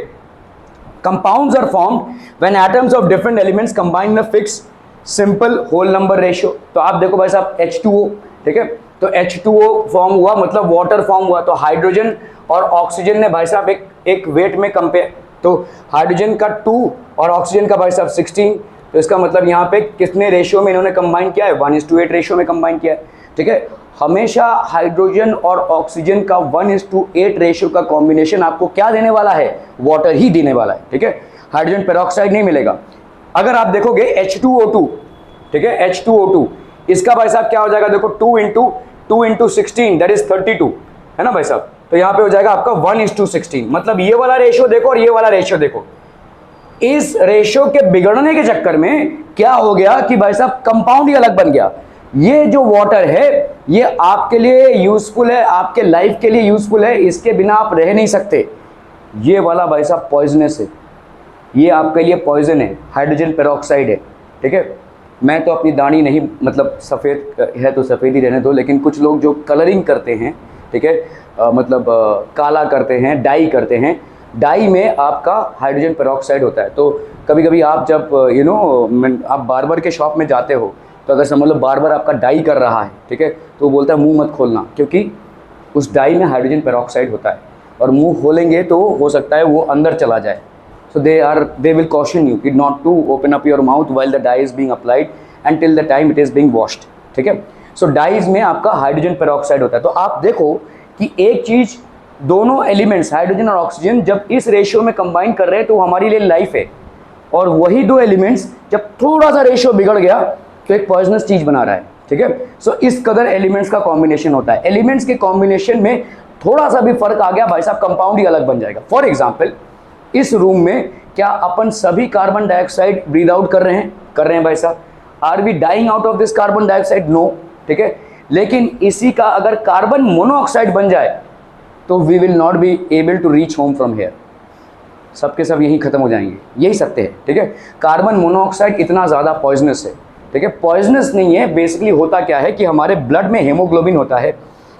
compounds are formed when atoms of different elements combine in a fix simple whole number ratio. तो आप देखो भाई साहब H2O, ठीक है, तो H2O फॉर्म हुआ मतलब वाटर फॉर्म हुआ, तो हाइड्रोजन और ऑक्सीजन ने भाई साहब एक वेट में कंपेयर, तो हाइड्रोजन का 2 और ऑक्सीजन का भाई साहब 16, तो इसका मतलब यहाँ पे कितने रेशियो में इन्होंने कंबाइन किया है? 1:8 रेशियो में कंबाइन किया है। ठीक है, हमेशा हाइड्रोजन और ऑक्सीजन का 1:8 रेशियो का कॉम्बिनेशन आपको क्या देने वाला है? वाटर ही देने वाला है। ठीक है, हाइड्रोजन पेरोक्साइड नहीं मिलेगा। अगर आप देखोगे H2O2, ठीक है, H2O2 इसका भाई साहब क्या हो जाएगा? देखो 2 into 16 दैट इज 32, है ना भाई साहब, तो यहाँ पे हो जाएगा आपका 1:16। मतलब ये वाला रेशियो देखो और ये वाला रेशियो देखो, इस रेशियो के बिगड़ने के चक्कर में क्या हो गया कि भाई साहब कंपाउंड ही अलग बन गया। ये जो वाटर है ये आपके लिए यूजफुल है, आपके लाइफ के लिए यूजफुल है, इसके बिना आप रह नहीं सकते। ये वाला भाई साहब पॉइजनस है, ये आपके लिए पॉइजन है, हाइड्रोजन पेरोक्साइड है। ठीक है, मैं तो अपनी दाढ़ी नहीं, मतलब सफ़ेद है तो सफ़ेद ही रहने दो, लेकिन कुछ लोग जो कलरिंग करते हैं, ठीक है, मतलब काला करते हैं, डाई करते हैं, डाई में आपका हाइड्रोजन पेरोक्साइड होता है। तो कभी कभी आप जब आप बार्बर के शॉप में जाते हो, तो अगर समझ लो बार्बर आपका डाई कर रहा है, ठीक है, तो वो बोलता है मुंह मत खोलना, क्योंकि उस डाई में हाइड्रोजन पेरोक्साइड होता है और मुंह खोलेंगे तो हो सकता है वो अंदर चला जाए। So they will caution you कि not to open up your mouth while the dye is being applied and till the time it is being washed, ठीक है। सो डाइज में आपका हाइड्रोजन पेरोक्साइड होता है। तो आप देखो कि एक चीज, दोनों एलिमेंट्स हाइड्रोजन और ऑक्सीजन जब इस रेशियो में कंबाइन कर रहे हैं तो हमारे लिए लाइफ है, और वही दो एलिमेंट्स जब थोड़ा सा रेशियो बिगड़ गया तो एक पॉइजनस चीज बना रहा है, ठीक है। सो इस कदर एलिमेंट्स का कॉम्बिनेशन होता है। एलिमेंट्स के कॉम्बिनेशन में थोड़ा सा भी फर्क आ गया भाई साहब, कंपाउंड ही अलग बन जाएगा। फॉर एग्जाम्पल, इस रूम में क्या अपन सभी कार्बन डाइऑक्साइड ब्रीद आउट कर रहे हैं भाई साहब? Are we dying out of this carbon dioxide? No, ठीक है। लेकिन इसी का अगर कार्बन मोनोऑक्साइड बन जाए तो we will not be able to reach home from here, सबके सब यहीं खत्म हो जाएंगे। यही सत्य है, ठीक है। कार्बन मोनोऑक्साइड इतना ज़्यादा पॉइजनस है, ठीक है। पॉइजनस नहीं है, बेसिकली होता क्या है कि हमारे ब्लड में हेमोग्लोबिन होता है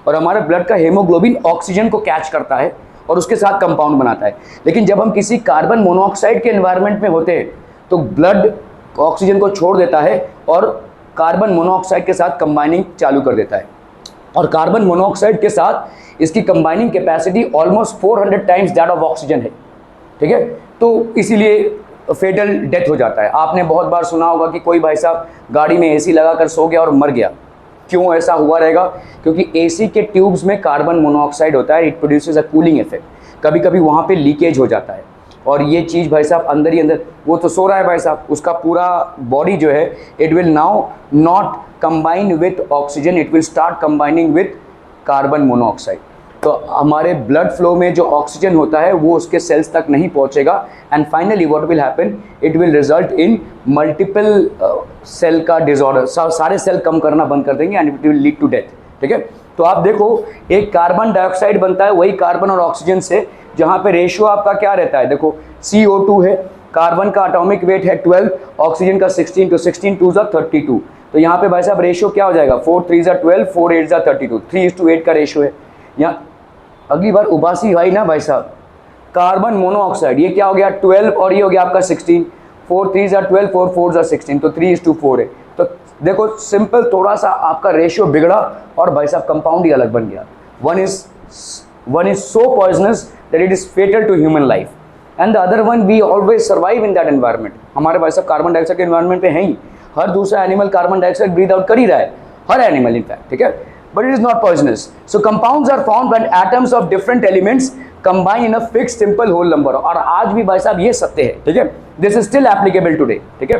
और हमारे ब्लड का हेमोग्लोबिन ऑक्सीजन को कैच करता है और उसके साथ कंपाउंड बनाता है। लेकिन जब हम किसी कार्बन मोनोऑक्साइड के एनवायरनमेंट में होते हैं तो ब्लड ऑक्सीजन को छोड़ देता है और कार्बन मोनोऑक्साइड के साथ कंबाइनिंग चालू कर देता है, और कार्बन मोनोऑक्साइड के साथ इसकी combining capacity almost 400 times that of oxygen है, ठीक है। तो इसीलिए फेटल डेथ हो जाता है। आपने बहुत बार सुना होगा कि कोई भाई साहब गाड़ी में एसी लगाकर सो गया और मर गया। क्यों ऐसा हुआ रहेगा? क्योंकि एसी के ट्यूब्स में कार्बन मोनोऑक्साइड होता है, it produces a cooling effect. कभी कभी वहाँ पे लीकेज हो जाता है और ये चीज़ भाई साहब अंदर ही अंदर, वो तो सो रहा है भाई साहब, उसका पूरा बॉडी जो है it will now not combine with oxygen, it will start combining with carbon monoxide. तो हमारे ब्लड फ्लो में जो ऑक्सीजन होता है वो उसके सेल्स तक नहीं पहुंचेगा, and finally what will happen, it will result in multiple cell का डिसऑर्डर। सारे सेल कम करना बंद कर देंगे and it will lead to death, ठीक है। तो आप देखो, एक कार्बन डाइऑक्साइड बनता है वही कार्बन और ऑक्सीजन से, जहाँ पे रेशियो आपका क्या रहता है, देखो CO2 है, कार्बन का एटॉमिक वेट है 12, ऑक्सीजन का 16, तो 16 2 = 32। तो यहाँ पे भाई साहब रेशियो क्या हो जाएगा, 4 3 = 12, 4 8 = 32, 3:8 का रेशियो है। यहाँ अगली बार उबासी भाई ना भाई साहब, कार्बन मोनोऑक्साइड ये क्या हो गया 12 और ये हो गया आपका 16, 4 3 = 12, 4 4 = 16, तो 3:4 है। तो देखो सिंपल, थोड़ा सा आपका रेशियो बिगड़ा और भाई साहब कंपाउंड ही अलग बन गया। One is so poisonous that it is fatal to human life, and the other one we always survive in that environment. हमारे भाई साहब कार्बन डाइऑक्साइड के एनवायरनमेंट पे है ही, हर दूसरा animal carbon dioxide breathe out कर ही रहा है, हर एनिमल इनफैक्ट, ठीक है। But it is not poisonous. So compounds are formed when atoms of different elements combine in a fixed simple whole number. और आज भी भाई साहब ये सत्य है, ठीक है। This is still applicable today, ठीक है।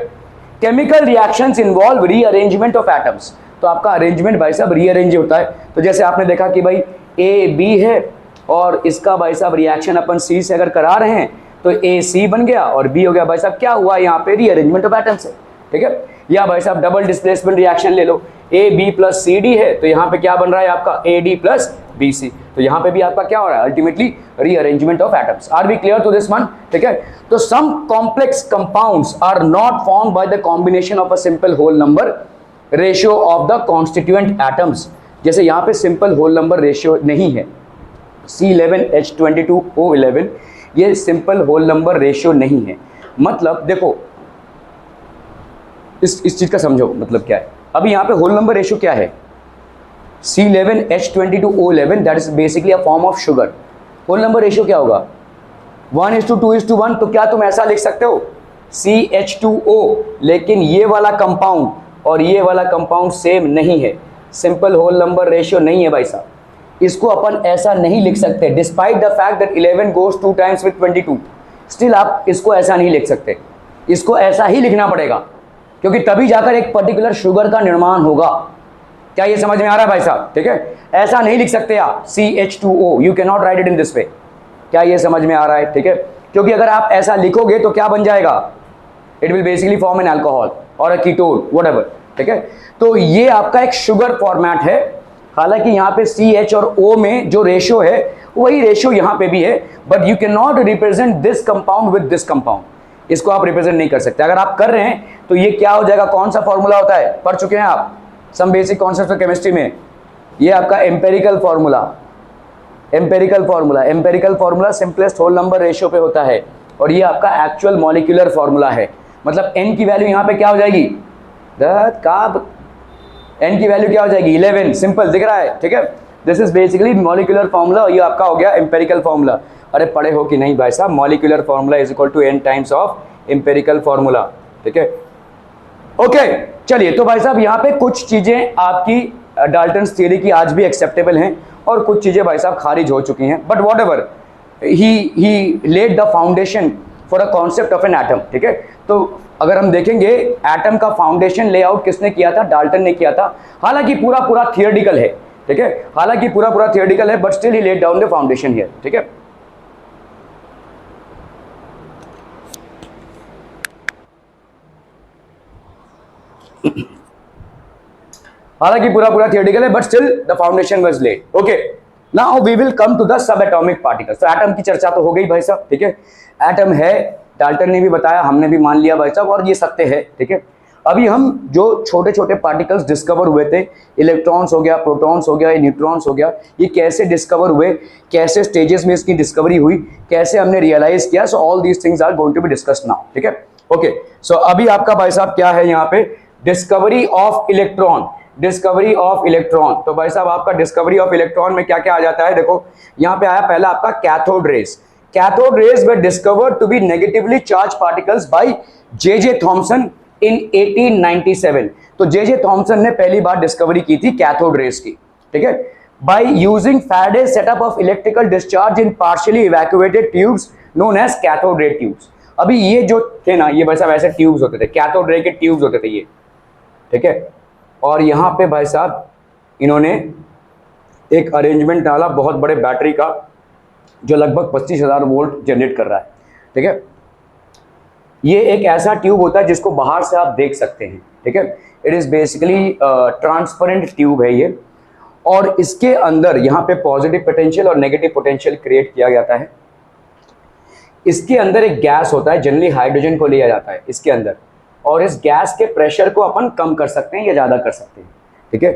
Chemical reactions involve rearrangement of atoms. तो आपका अरेंजमेंट भाई साहब रीअरेंज होता है। तो जैसे आपने देखा कि भाई A B है और इसका भाई साहब रिएक्शन अपन C से अगर करा रहे हैं तो AC बन गया और B हो गया। भाई साहब क्या हुआ यहाँ पे, रीअरेंजमेंट ऑफ एटम्स है, ठीक है। या भाई साहब डबल डिस्प्लेसमेंट रिएक्शन ले लो, AB + CD है तो यहाँ पे क्या बन रहा है आपका AD + BC। तो यहाँ पे भी आपका क्या हो रहा है, ultimately rearrangement of atoms. Are we clear to this one, ठीक है। तो some complex compounds are not formed by the combination of a simple whole number ratio of the constituent atoms. जैसे यहाँ पे सिंपल होल नंबर रेशियो नहीं है, C11H22O11 ये सिंपल होल नंबर रेशियो नहीं है। मतलब देखो इस चीज का समझो, मतलब क्या है। अभी यहाँ पे होल नंबर रेशियो क्या है, C11H22O11 that is basically a form of sugar. Whole number ratio क्या होगा, 1:2:1। तो क्या तुम ऐसा लिख सकते हो CH2O, लेकिन ये वाला कंपाउंड और ये वाला कंपाउंड सेम नहीं है, सिंपल होल नंबर रेशियो नहीं है भाई साहब। इसको अपन ऐसा नहीं लिख सकते, despite the fact that 11 goes 2 times with 22, still आप इसको ऐसा नहीं लिख सकते। इसको ऐसा ही लिखना पड़ेगा क्योंकि तभी जाकर एक पर्टिकुलर शुगर का निर्माण होगा। क्या ये समझ में आ रहा है भाई साहब, ठीक है। ऐसा नहीं लिख सकते आप CH2O, you can not right it in this way. क्या ये समझ में आ रहा है, ठीक है। क्योंकि अगर आप ऐसा लिखोगे तो क्या बन जाएगा, it will basically form an alcohol और अ कीटोन व्हाटएवर, ठीक है। तो ये आपका एक शुगर फॉर्मेट है। हालांकि यहाँ पे CH और O में जो रेशियो है वही रेशियो यहाँ पे भी है, but you can not represent this compound with this compound. इसको आप रिप्रेजेंट नहीं कर सकते। अगर आप कर रहे हैं तो ये क्या हो जाएगा, कौन सा फॉर्मूला होता है, पढ़ चुके हैं आप some basic concept of chemistry में। ये आपका empirical formula, empirical formula simplest whole number ratio पे होता है, और ये आपका एक्चुअल मॉलिक्यूलर फॉर्मूला है। मतलब n की वैल्यू यहाँ पे क्या हो जाएगी, n की वैल्यू क्या हो जाएगी 11, सिंपल दिख रहा है, ठीक है। This is basically molecular formula, और ये आपका हो गया एम्पेरिकल फॉर्मूला। अरे पढ़े हो कि नहीं भाई साहब, molecular formula is equal to n times of empirical formula, ठीक है। ओके चलिए, तो भाई साहब यहाँ पे कुछ चीजें आपकी डाल्टन्स थ्योरी की आज भी एक्सेप्टेबल हैं, और कुछ चीजें भाई साहब खारिज हो चुकी हैं, but whatever he led the foundation for a concept of an atom, ठीक है। तो अगर हम देखेंगे एटम का फाउंडेशन लेआउट किसने किया था, डाल्टन ने किया था। हालांकि पूरा थियोरेटिकल है, ठीक है, हालांकि पूरा थियोरेटिकल है, but still he laid down the foundation here, ठीक है। हालांकि पूरा थियोरेटिकल है, but still the foundation was laid. Okay, now we will come to the sub atomic particles. तो एटम की चर्चा तो हो गई भाई साहब, ठीक है। एटम है, डाल्टन ने भी बताया, हमने भी मान लिया भाई साहब, और ये सत्य है, ठीक है। अभी हम जो छोटे छोटे पार्टिकल्स डिस्कवर हुए थे, इलेक्ट्रॉन्स हो गया, प्रोटॉन्स हो गया, न्यूट्रॉन्स हो गया, ये कैसे डिस्कवर हुए, कैसे स्टेजेस में इसकी डिस्कवरी हुई, कैसे हमने रियलाइज किया, so all these things are going to be discussed now, ठीक है। ओके, सो अभी आपका भाई साहब क्या है यहाँ पे, discovery of electron, discovery of electron. तो भाई साहब आपका डिस्कवरी ऑफ इलेक्ट्रॉन में क्या क्या आ जाता है, देखो यहाँ पे आया पहला आपका cathode rays. Cathode rays were discovered to be negatively charge particles by J Thomson in 1897। तो जे थॉमसन ने पहली बार डिस्कवरी की थी कैथोड रेज की, ठीक है, by using Faraday setup of electrical discharge in partially evacuated tubes known as cathode ray tubes. अभी ये जो थे ना, ये भाई साहब ऐसे ट्यूब्स होते थे, कैथोड रे के ट्यूब्स होते थे ये, ठीक है। और यहाँ पे भाई साहब इन्होंने एक अरेंजमेंट डाला बहुत बड़े बैटरी का, जो लगभग 25,000 वोल्ट जनरेट कर रहा है, ठीक है। ये एक ऐसा ट्यूब होता है जिसको बाहर से आप देख सकते हैं, ठीक है। It is basically transparent tube है ये, और इसके अंदर यहाँ पे पॉजिटिव पोटेंशियल और नेगेटिव पोटेंशियल क्रिएट किया जाता है। इसके अंदर एक गैस होता है, जनरली हाइड्रोजन को लिया जाता है इसके अंदर, और इस गैस के प्रेशर को अपन कम कर सकते हैं या ज़्यादा कर सकते हैं, ठीक है।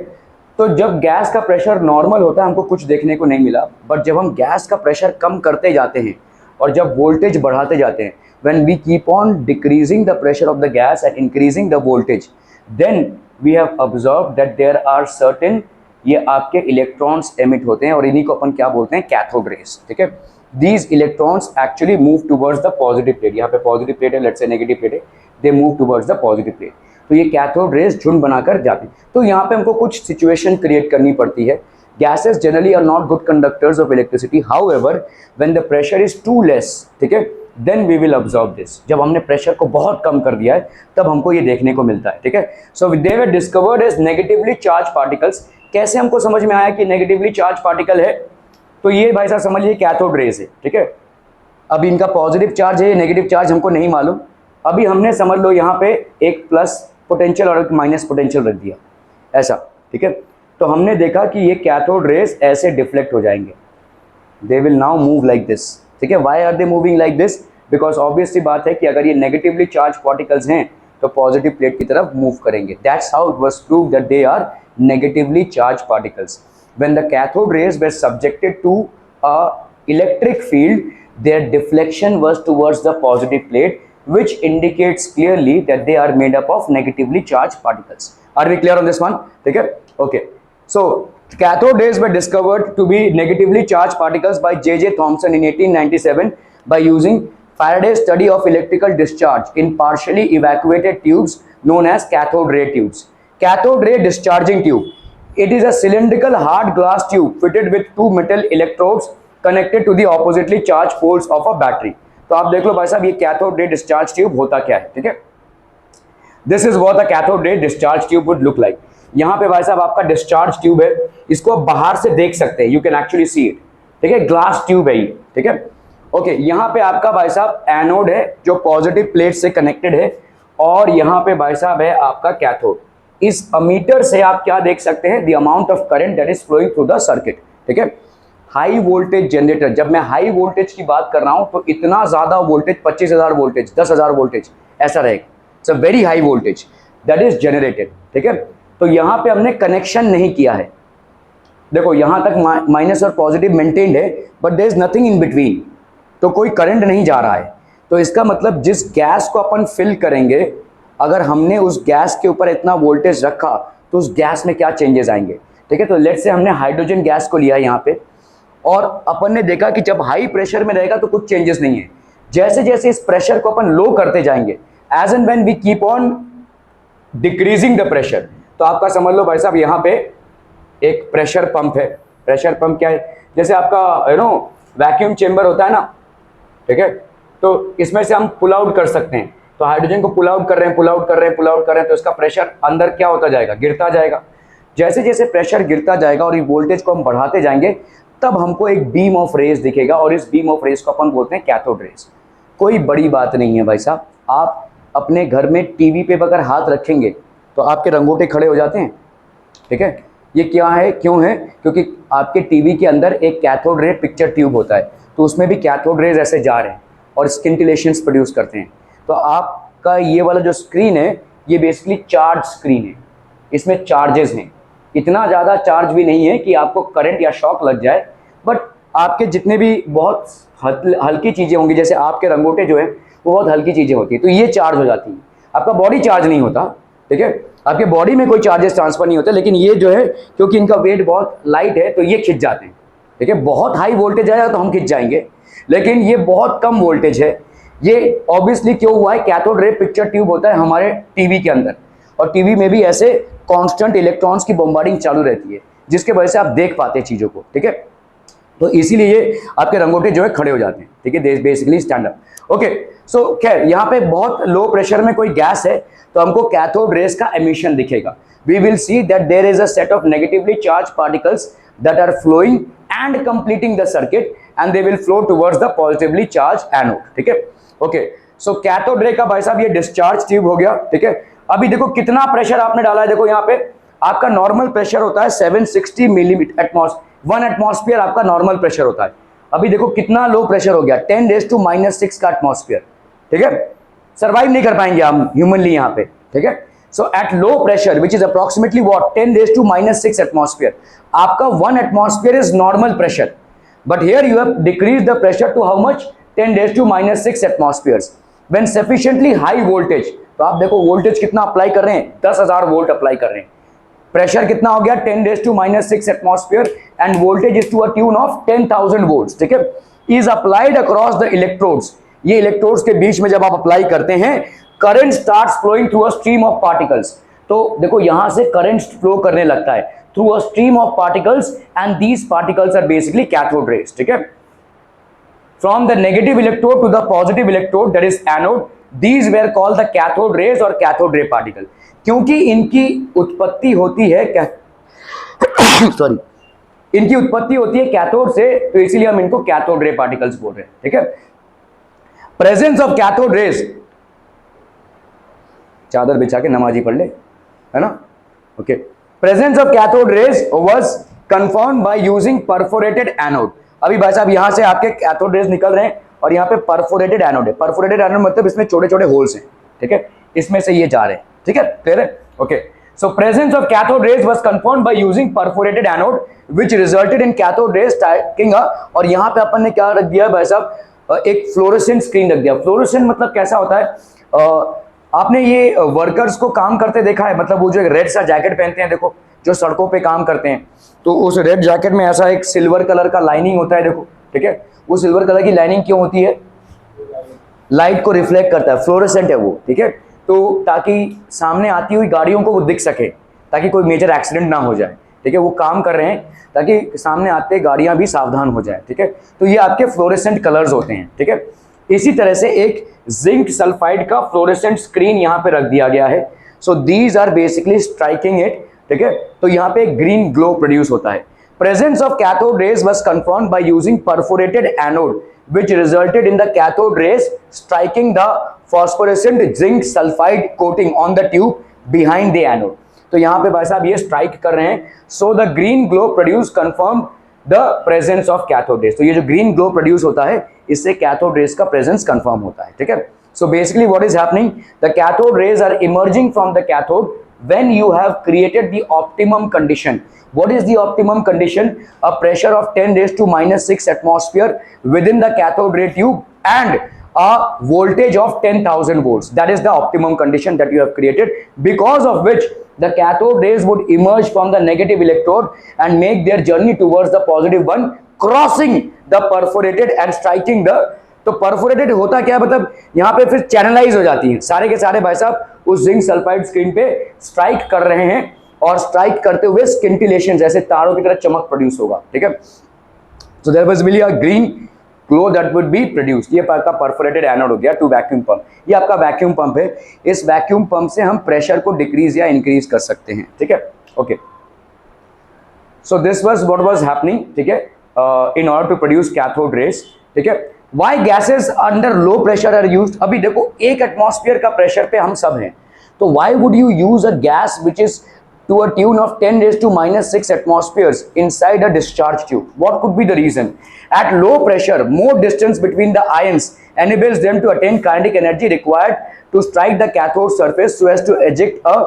तो जब गैस का प्रेशर नॉर्मल होता है हमको कुछ देखने को नहीं मिला, बट जब हम गैस का प्रेशर कम करते जाते हैं और जब वोल्टेज बढ़ाते जाते हैं, when we keep on decreasing the pressure of the gas and increasing the voltage, then we have observed that there are certain, ये आपके इलेक्ट्रॉन्स एमिट होते हैं, और इन्हीं को अपन क्या बोलते हैं, कैथोड रेज, ठीक है। These electrons actually move towards the positive plate, यहाँ पे पॉजिटिव प्लेट है, लेट्स से नेगेटिव प्लेट है, they move towards the positive plate। तो ये कैथोड रेज झुंड बनाकर जाती है। तो यहाँ पे हमको कुछ सिचुएशन क्रिएट करनी पड़ती है। Gases generally are not good conductors of electricity, however when the pressure is too less, ठीक है, then we will observe this। जब हमने प्रेशर को बहुत कम कर दिया है तब हमको ये देखने को मिलता है, ठीक है। So they were discovered as negatively charged particles। कैसे हमको समझ में आया कि नेगेटिवली चार्ज पार्टिकल है, तो ये भाई साहब समझ लीजिए कैथोड रेज है, ठीक है। अब इनका पॉजिटिव चार्ज है, नेगेटिव चार्ज हमको नहीं मालूम। अभी हमने समझ लो यहाँ पे एक प्लस पोटेंशियल और एक माइनस पोटेंशियल रख दिया ऐसा, ठीक है। तो हमने देखा कि ये कैथोड रेज ऐसे डिफ्लेक्ट हो जाएंगे, they will now move like this, ठीक है। Why are they moving like this, because obviously बात है कि अगर ये नेगेटिवली चार्ज पार्टिकल्स हैं तो पॉजिटिव प्लेट की तरफ मूव करेंगे। That's how it was proved that they are negatively charge particles. When the cathode rays were subjected to a electric field, their deflection was towards the positive plate, which indicates clearly that they are made up of negatively charged particles। Are we clear on this one? ठीक है? Okay. So cathode rays were discovered to be negatively charged particles by J. Thomson in 1897 by using Faraday's study of electrical discharge in partially evacuated tubes known as cathode ray tubes। Cathode ray discharging tube, it is a cylindrical hard glass tube fitted with two metal electrodes connected to the oppositely charged poles of a battery। तो आप देख लो भाई साहब ये कैथोड रे डिस्चार्ज ट्यूब होता क्या है, ठीक है। This is what the cathode ray discharge tube would look like. यहाँ पे भाई साहब आपका डिस्चार्ज ट्यूब है, इसको आप बाहर से देख सकते हैं, you can actually see it, ठीक है। ग्लास ट्यूब है ये, ठीक है। ओके, यहाँ पे आपका भाई साहब एनोड है जो पॉजिटिव प्लेट से कनेक्टेड है, और यहाँ पे भाई साहब है आपका कैथोड। इस अमीटर से आप क्या देख सकते हैं, the amount of current that is flowing through the circuit, ठीक है। हाई वोल्टेज जनरेटर, जब मैं हाई वोल्टेज की बात कर रहा हूं तो इतना ज्यादा वोल्टेज, 25,000 वोल्टेज, 10,000 वोल्टेज ऐसा रहेगा, it's a very high voltage that is generated, ठीक है। तो यहां पे हमने कनेक्शन नहीं किया है, देखो यहाँ तक माइनस और पॉजिटिव मेंटेन्ड है, but there is nothing in between, तो कोई करंट नहीं जा रहा है। तो इसका मतलब जिस गैस को अपन फिल करेंगे, अगर हमने उस गैस के ऊपर इतना वोल्टेज रखा तो उस गैस में क्या चेंजेस आएंगे। ठीक है, तो लेट्स से हमने हाइड्रोजन गैस को लिया यहाँ पे, और अपन ने देखा कि जब हाई प्रेशर में रहेगा तो कुछ चेंजेस नहीं है। जैसे जैसे इस प्रेशर को अपन लो करते जाएंगे, as and when we keep on decreasing the pressure, तो आपका समझ लो भाई साहब यहाँ पे एक प्रेशर पंप है। प्रेशर पंप क्या है, जैसे आपका वैक्यूम चेंबर होता है ना, ठीक है, तो इसमें से हम पुल आउट कर सकते हैं। तो हाइड्रोजन को पुल आउट कर रहे हैं, पुल आउट कर रहे हैं, पुल आउट कर रहे हैं, तो इसका प्रेशर अंदर क्या होता जाएगा, गिरता जाएगा। जैसे जैसे प्रेशर गिरता जाएगा और ये वोल्टेज को हम बढ़ाते जाएंगे, तब हमको एक बीम ऑफ रेज दिखेगा, और इस बीम ऑफ रेज को अपन बोलते हैं कैथोड रेज। कोई बड़ी बात नहीं है भाई साहब, आप अपने घर में टीवी पे अगर हाथ रखेंगे तो आपके रंगोटे खड़े हो जाते हैं। ठीक है, ये क्या है, क्यों है, क्योंकि आपके टीवी के अंदर एक कैथोड रे पिक्चर ट्यूब होता है, तो उसमें भी कैथोड रेज ऐसे जा रहे हैं और स्किंटिलेशंस प्रोड्यूस करते हैं। तो आपका ये वाला जो स्क्रीन है, ये बेसिकली चार्ज स्क्रीन है, इसमें चार्जेस हैं। इतना ज़्यादा चार्ज भी नहीं है कि आपको करंट या शॉक लग जाए, बट आपके जितने भी बहुत हल्की चीज़ें होंगी, जैसे आपके रंगोटे जो है वो बहुत हल्की चीज़ें होती है, तो ये चार्ज हो जाती है। आपका बॉडी चार्ज नहीं होता, ठीक है, आपके बॉडी में कोई चार्जेस ट्रांसफर नहीं होते, लेकिन ये जो है क्योंकि इनका वेट बहुत लाइट है तो ये खिंच जाते हैं। ठीक है, बहुत हाई वोल्टेज आएगा तो हम खिंच जाएंगे, लेकिन ये बहुत कम वोल्टेज है। ये ऑब्वियसली क्यों हुआ है, कैथोड रे पिक्चर ट्यूब होता है हमारे टीवी के अंदर, और टीवी में भी ऐसे कांस्टेंट इलेक्ट्रॉन्स की बम्बार्डिंग चालू रहती है, जिसके वजह से आप देख पाते हैं चीज़ों को। ठीक है, तो इसीलिए ये आपके रंगोटे जो है खड़े हो जाते हैं। ठीक है, बेसिकली स्टैंड अप। ओके, सो खैर यहाँ पे बहुत लो प्रेशर में कोई गैस है तो हमको कैथोड रेज का एमिशन दिखेगा। We will see that there is a set of negatively charge particles that are flowing and completing the circuit, and they will flow towards the positively charge anode. ठीक है, ओके, सो कैथोड रे का भाई साहब ये डिस्चार्ज ट्यूब हो गया। ठीक है, अभी देखो कितना प्रेशर आपने डाला है। देखो यहाँ पे आपका नॉर्मल प्रेशर होता है 760 मिलीमीटर एटमॉस्फेयर, 1 एटमॉस्फेयर आपका नॉर्मल प्रेशर होता है। अभी देखो कितना लो प्रेशर हो गया, 10⁻⁻⁶ का एटमॉस्फेयर। ठीक है, सर्वाइव नहीं कर पाएंगे हम ह्यूमनली यहाँ पे। ठीक है, so at low pressure which is approximately what 10⁻⁻⁶ atmosphere, आपका 1 atmosphere is normal pressure, but here you have decrease the pressure to how much 10⁻⁻⁶ atmospheres when sufficiently high voltage. तो आप देखो वोल्टेज कितना अप्लाई कर रहे हैं, 10,000 वोल्ट अप्लाई कर रहे हैं। प्रेशर कितना हो गया 10⁻⁶ atmosphere, and voltage is to a tune of 10,000 volts. ठीक है, is applied across the electrodes. ये इलेक्ट्रोड्स के बीच में जब आप अप्लाई करते हैं, current starts flowing through a stream of particles. तो देखो यहां से करंट फ्लो करने लगता है through a stream of particles, and these particles are basically cathode rays. ठीक है, from the negative electrode to the positive electrode that is anode, these were called the cathode rays और cathode ray particle, क्योंकि इनकी उत्पत्ति होती है सॉरी इनकी उत्पत्ति होती है कैथोड से, तो इसीलिए हम इनको कैथोड रे पार्टिकल्स बोल रहे हैं। ठीक है, प्रेजेंस ऑफ कैथोड रेज, चादर बिछा के नमाजी पढ़ ले, है ना। Okay, presence of cathode rays was confirmed by using perforated anode. अभी भाई साहब यहां से आपके कैथोड रेज निकल रहे हैं और यहाँ पे परफोरेटेड एनोड है। परफोरेटेड एनोड मतलब इसमें छोटे छोटे होल्स हैं। ठीक है, इसमें से ये जा रहे हैं। ठीक है, क्लियर है। Okay, so presence of cathode rays was confirmed by using perforated anode which resulted in cathode rays striking और यहाँ पे अपन ने क्या रख दिया भाई साहब, एक फ्लोरोसेंट स्क्रीन रख दिया। फ्लोरोसेंट मतलब कैसा होता है, आपने ये वर्कर्स को काम करते देखा है, मतलब वो जो एक रेड सा जैकेट पहनते हैं, देखो जो सड़कों पे काम करते हैं, तो उस रेड जैकेट में ऐसा एक सिल्वर कलर का लाइनिंग होता है। देखो, ठीक है, वो सिल्वर कलर की लाइनिंग क्यों होती है, लाइट को रिफ्लेक्ट करता है, फ्लोरोसेंट है वो। ठीक है, तो ताकि सामने आती हुई गाड़ियों को वो दिख सके, ताकि कोई मेजर एक्सीडेंट ना हो जाए। ठीक है, वो काम कर रहे हैं ताकि सामने आते गाड़ियां भी सावधान हो जाए। ठीक है, तो ये आपके फ्लोरोसेंट कलर्स होते हैं। ठीक है, इसी तरह से एक जिंक सल्फाइड का फ्लोरोसेंट स्क्रीन यहाँ पे रख दिया गया है। So these are basically striking it. ठीक है, तो यहाँ पे ग्रीन ग्लो प्रोड्यूस होता है। Presence of cathode rays was confirmed by using perforated anode, which resulted in the cathode rays striking the phosphorescent zinc sulfide coating on the tube behind the anode. तो यहाँ पे भाई साहब ये स्ट्राइक कर रहे हैं, so the green glow produced confirmed the presence of cathode rays. तो ये जो green glow produce होता है, इससे cathode rays का presence confirm होता है। ठीक है, so basically what is happening, the cathode rays are emerging from the cathode when you have created the optimum condition. What is the optimum condition? A pressure of 10 raised to minus 6 atmosphere within the cathode ray tube and a voltage of 10,000 volts. That is the optimum condition that you have created, because of which the cathode rays would emerge from the negative electrode and make their journey towards the positive one, crossing the perforated and striking the, तो परफोरेटेड होता क्या, मतलब यहाँ पे फिर चैनलाइज हो जाती हैं सारे के सारे भाई साहब उस जिंक सल्फाइड स्क्रीन पे स्ट्राइक कर रहे हैं, और स्ट्राइक करते हुए स्किंटिलेशन जैसे तारों की तरह चमक प्रोड्यूस होगा, ठीक है। So there was will a green glow that would be produced. ये आपका परफोरेटेड एनोड हो गया टू वैक्यूम पंप। ये आपका वैक्यूम पंप है, इस वैक्यूम पंप से हम प्रेशर को डिक्रीज या इंक्रीज कर सकते हैं, ठीक है। Okay, so this was what was happening, ठीक है, in order to produce cathode rays, ठीक है। Why gases under low pressure are used? अभी देखो 1 एटमॉस्फेयर का प्रेशर पे हम सब हैं, तो why would you use a gas which is to a tune of 10 raised to minus 6 atmospheres inside a discharge tube? What could be the reason? At low pressure, more distance between the ions enables them to attain kinetic energy required to strike the cathode surface so as to eject a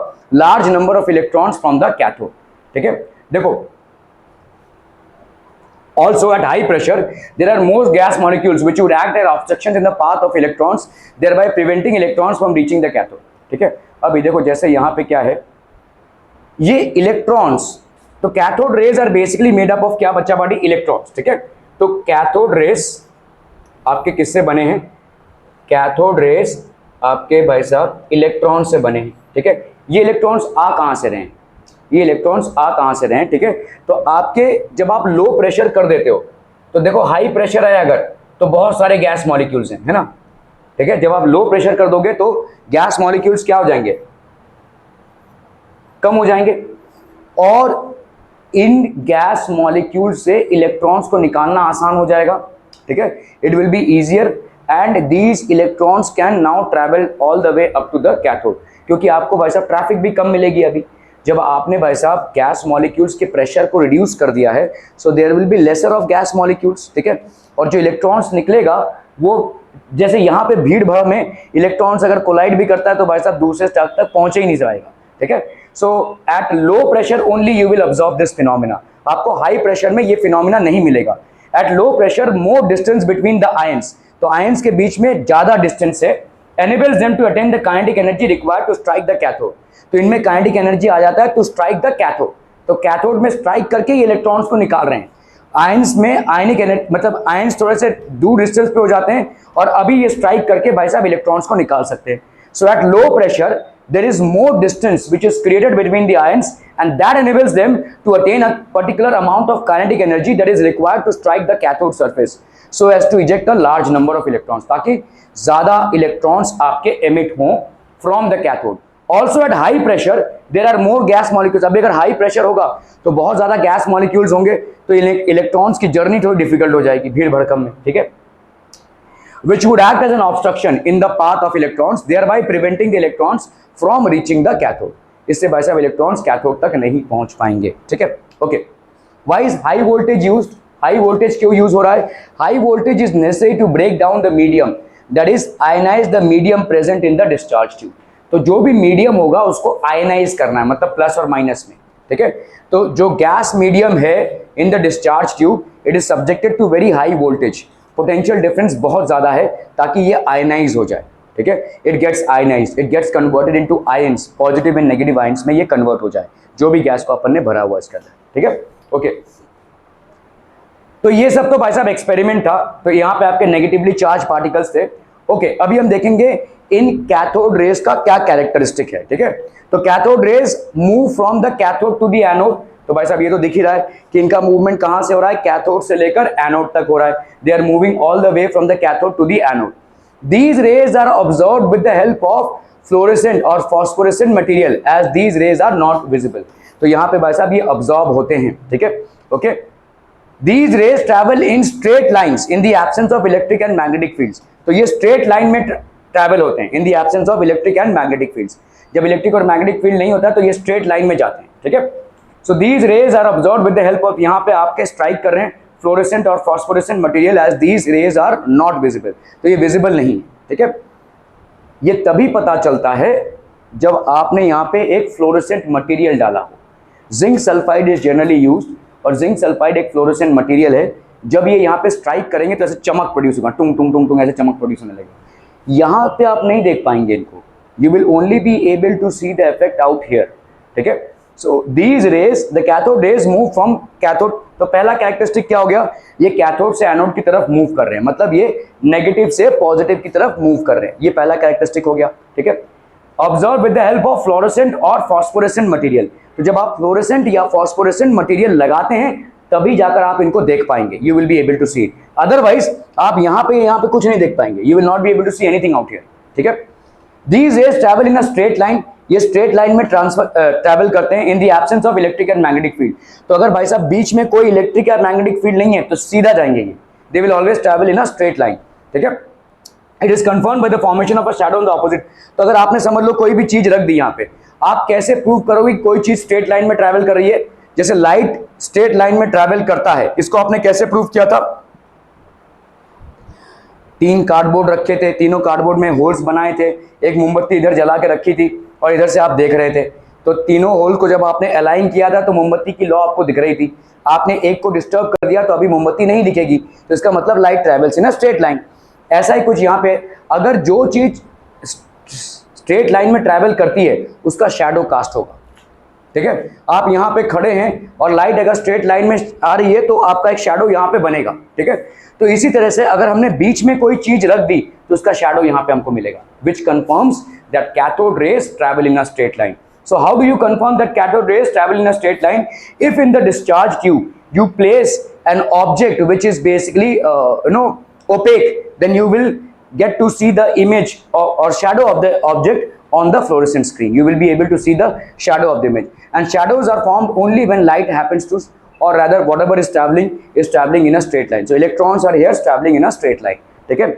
large number of electrons from the cathode, ठीक है। देखो also at high pressure there are more gas molecules which would act as obstructions in the path of electrons, thereby preventing electrons from reaching the cathode, ठीक है। अभी देखो जैसे यहाँ पे क्या है, ये इलेक्ट्रॉन्स, तो cathode rays are basically made up of क्या बच्चा बॉडी, इलेक्ट्रॉन्स, ठीक है। तो कैथोड रेज आपके किससे बने हैं, कैथोड रेज आपके भाई साहब इलेक्ट्रॉन से बने हैं, ठीक है। ये इलेक्ट्रॉन्स आ कहाँ से रहे हैं, ये इलेक्ट्रॉन्स आ कहाँ से रहे हैं, ठीक है। तो आपके जब आप लो प्रेशर कर देते हो तो देखो हाई प्रेशर है अगर, तो बहुत सारे गैस मॉलिक्यूल्स हैं, है ना, ठीक है। जब आप लो प्रेशर कर दोगे तो गैस मॉलिक्यूल्स क्या हो जाएंगे, कम हो जाएंगे, और इन गैस मॉलिक्यूल से इलेक्ट्रॉन्स को निकालना आसान हो जाएगा, ठीक है। It will be easier and these electrons can now travel all the way up to the cathode, क्योंकि आपको भाई साहब ट्रैफिक भी कम मिलेगी। अभी जब आपने भाई साहब गैस मॉलिक्यूल्स के प्रेशर को रिड्यूस कर दिया है, so there will be lesser of gas molecules, ठीक है। और जो इलेक्ट्रॉन्स निकलेगा वो जैसे यहाँ पे भीड़ भाड़ में इलेक्ट्रॉन्स अगर कोलाइड भी करता है तो भाई साहब दूसरे स्टाक तक पहुंच ही नहीं जाएगा, ठीक है। So at low pressure only you will observe this phenomena, आपको हाई प्रेशर में ये फिनोमिना नहीं मिलेगा। At low pressure more distance between the ions, तो आयंस के बीच में ज्यादा डिस्टेंस है, enables them to attain the kinetic energy required to strike the cathode, तो इनमें काइनेटिक एनर्जी आ जाता है टू स्ट्राइक द कैथोड, तो कैथोड में स्ट्राइक करके ये इलेक्ट्रॉन्स को निकाल रहे हैं। आयंस में आयनिक एनर्जी मतलब आयंस थोड़े से दूर डिस्टेंस पे हो जाते हैं और अभी ये स्ट्राइक करके भाई साहब इलेक्ट्रॉन्स को निकाल सकते हैं। So at low pressure there is more distance which is created between the ions and that enables them to attain a particular amount of kinetic energy that is required to strike the cathode surface so as to eject a large number of electrons, ताकि ज़्यादा electrons आपके emit हों from the cathode. Also at high pressure there are more gas molecules. अभी अगर high pressure होगा तो बहुत ज़्यादा gas molecules होंगे तो electrons की journey थोड़ी difficult हो जाएगी भीड़ भड़कम में, ठीक है, which would act as an obstruction in the path of electrons, thereby preventing the electrons from reaching the cathode. इससे भाई साहब इलेक्ट्रॉन्स कैथोड तक नहीं पहुंच पाएंगे, ठीक है। Okay, why is high voltage used, high voltage क्यों यूज हो रहा है? High voltage is necessary to break down the medium that is ionise the medium present in the discharge tube, तो जो भी मीडियम होगा उसको आयनाइज करना है, मतलब प्लस और माइनस में, ठीक है। तो जो गैस मीडियम है in the discharge tube it is subjected to very high voltage, potential difference बहुत ज़्यादा है ताकि ये आयनाइज हो जाए, ठीक है। It gets ionised, it gets converted into ions, positive and negative ions में ये कन्वर्ट हो जाए जो भी गैस को अपन ने भरा हुआ इसके अंदर, ठीक है। ओके, तो ये सब तो भाई साहब एक्सपेरिमेंट था, तो यहाँ पे आपके नेगेटिवली चार्ज पार्टिकल्स थे। ओके, अभी हम देखेंगे इन कैथोड रेज का क्या कैरेक्टरिस्टिक है, ठीक है। तो cathode rays move from the cathode to the anode, तो भाई साहब ये तो दिख ही रहा है कि इनका मूवमेंट कहां से हो रहा है, कैथोड से लेकर एनोड तक हो रहा है। They are moving all the way from the cathode to the anode. These rays are observed with the help of fluorescent or phosphorescent material as these rays are not visible, तो यहाँ पे भाई साहब ये ऑब्जॉर्ब होते हैं, ठीक है। Okay, these rays travel in straight lines in the absence of electric and magnetic fields, तो ये स्ट्रेट लाइन में ट्रैवल होते हैं in the absence of electric and magnetic fields. जब इलेक्ट्रिक और मैग्नेटिक फील्ड नहीं होता तो ये स्ट्रेट लाइन में जाते हैं, ठीक है। So these rays are observed with the help of, यहाँ पे आपके स्ट्राइक कर रहे हैं फ्लोरेसेंट और phosphorescent material as these rays are not visible, तो ये विजिबल नहीं, ठीक है। ये तभी पता चलता है जब आपने यहाँ पे एक फ्लोरोसेंट मटेरियल डाला हो। Zinc sulphide is generally used, और जिंक सल्फाइड एक फ्लोरोसेंट मटेरियल है। जब ये यहाँ पे स्ट्राइक करेंगे तो ऐसे चमक प्रोड्यूस होगा, टुंग टुंग टुंग टुंग ऐसे चमक प्रोड्यूस होने लगेगा। यहाँ पे आप नहीं देख पाएंगे इनको, you will only be able to see the effect out here, ठीक है। So these rays, the cathode rays move from cathode, तो पहला कैरेक्टरिस्टिक क्या हो गया, ये कैथोड से एनोड की तरफ मूव कर रहे हैं, मतलब ये नेगेटिव से पॉजिटिव की तरफ मूव कर रहे हैं, ये पहला कैरेक्टरिस्टिक हो गया, ठीक है। Observe with the help of fluorescent और फॉस्फोरेसेंट मटेरियल, तो जब आप फ्लोरोसेंट या फॉस्फोरेसेंट मटेरियल लगाते हैं तभी जाकर आप इनको देख पाएंगे, you will be able to see it, otherwise आप यहाँ पे कुछ नहीं देख पाएंगे, you will not be able to see anything out here, ठीक है। These rays travel in a straight line, ये स्ट्रेट लाइन में ट्रैवल करते हैं in the absence of electric and magnetic field. तो अगर भाई साहब बीच में कोई इलेक्ट्रिक या मैग्नेटिक फील्ड नहीं है तो सीधा जाएंगे ये, they will always travel in a straight line, ठीक है। It is confirmed by the formation of a shadow on the opposite, तो अगर आपने समझ लो कोई भी चीज रख दी यहाँ पे, आप कैसे प्रूव करोगे कोई चीज स्ट्रेट लाइन में ट्रैवल कर रही है, जैसे लाइट स्ट्रेट लाइन में ट्रैवल करता है, इसको आपने कैसे प्रूव किया था, 3 कार्डबोर्ड रखे थे, तीनों कार्डबोर्ड में होल्स बनाए थे, एक मोमबत्ती इधर जला के रखी थी और इधर से आप देख रहे थे, तो तीनों होल को जब आपने अलाइन किया था तो मोमबत्ती की लॉ आपको दिख रही थी, आपने एक को डिस्टर्ब कर दिया तो अभी मोमबत्ती नहीं दिखेगी, तो इसका मतलब light travels in a straight line. ऐसा ही कुछ यहाँ पे, अगर जो चीज स्ट्रेट लाइन में ट्रैवल करती है उसका शैडो कास्ट होगा, ठीक है। आप यहाँ पे खड़े हैं और लाइट अगर स्ट्रेट लाइन में आ रही है तो आपका एक शैडो यहाँ पे बनेगा, ठीक है। तो इसी तरह से अगर हमने बीच में कोई चीज रख दी तो उसका शैडो यहाँ पे हमको मिलेगा, which confirms that cathode rays travel in a straight line. So how do you confirm that cathode rays travel in a straight line? If in the discharge tube you place an object which is basically opaque, then you will get to see the image or shadow of the object on the fluorescent screen. You will be able to see the shadow of the image, and shadows are formed only when light happens to, or rather whatever is traveling in a straight line. So electrons are here traveling in a straight line. Okay,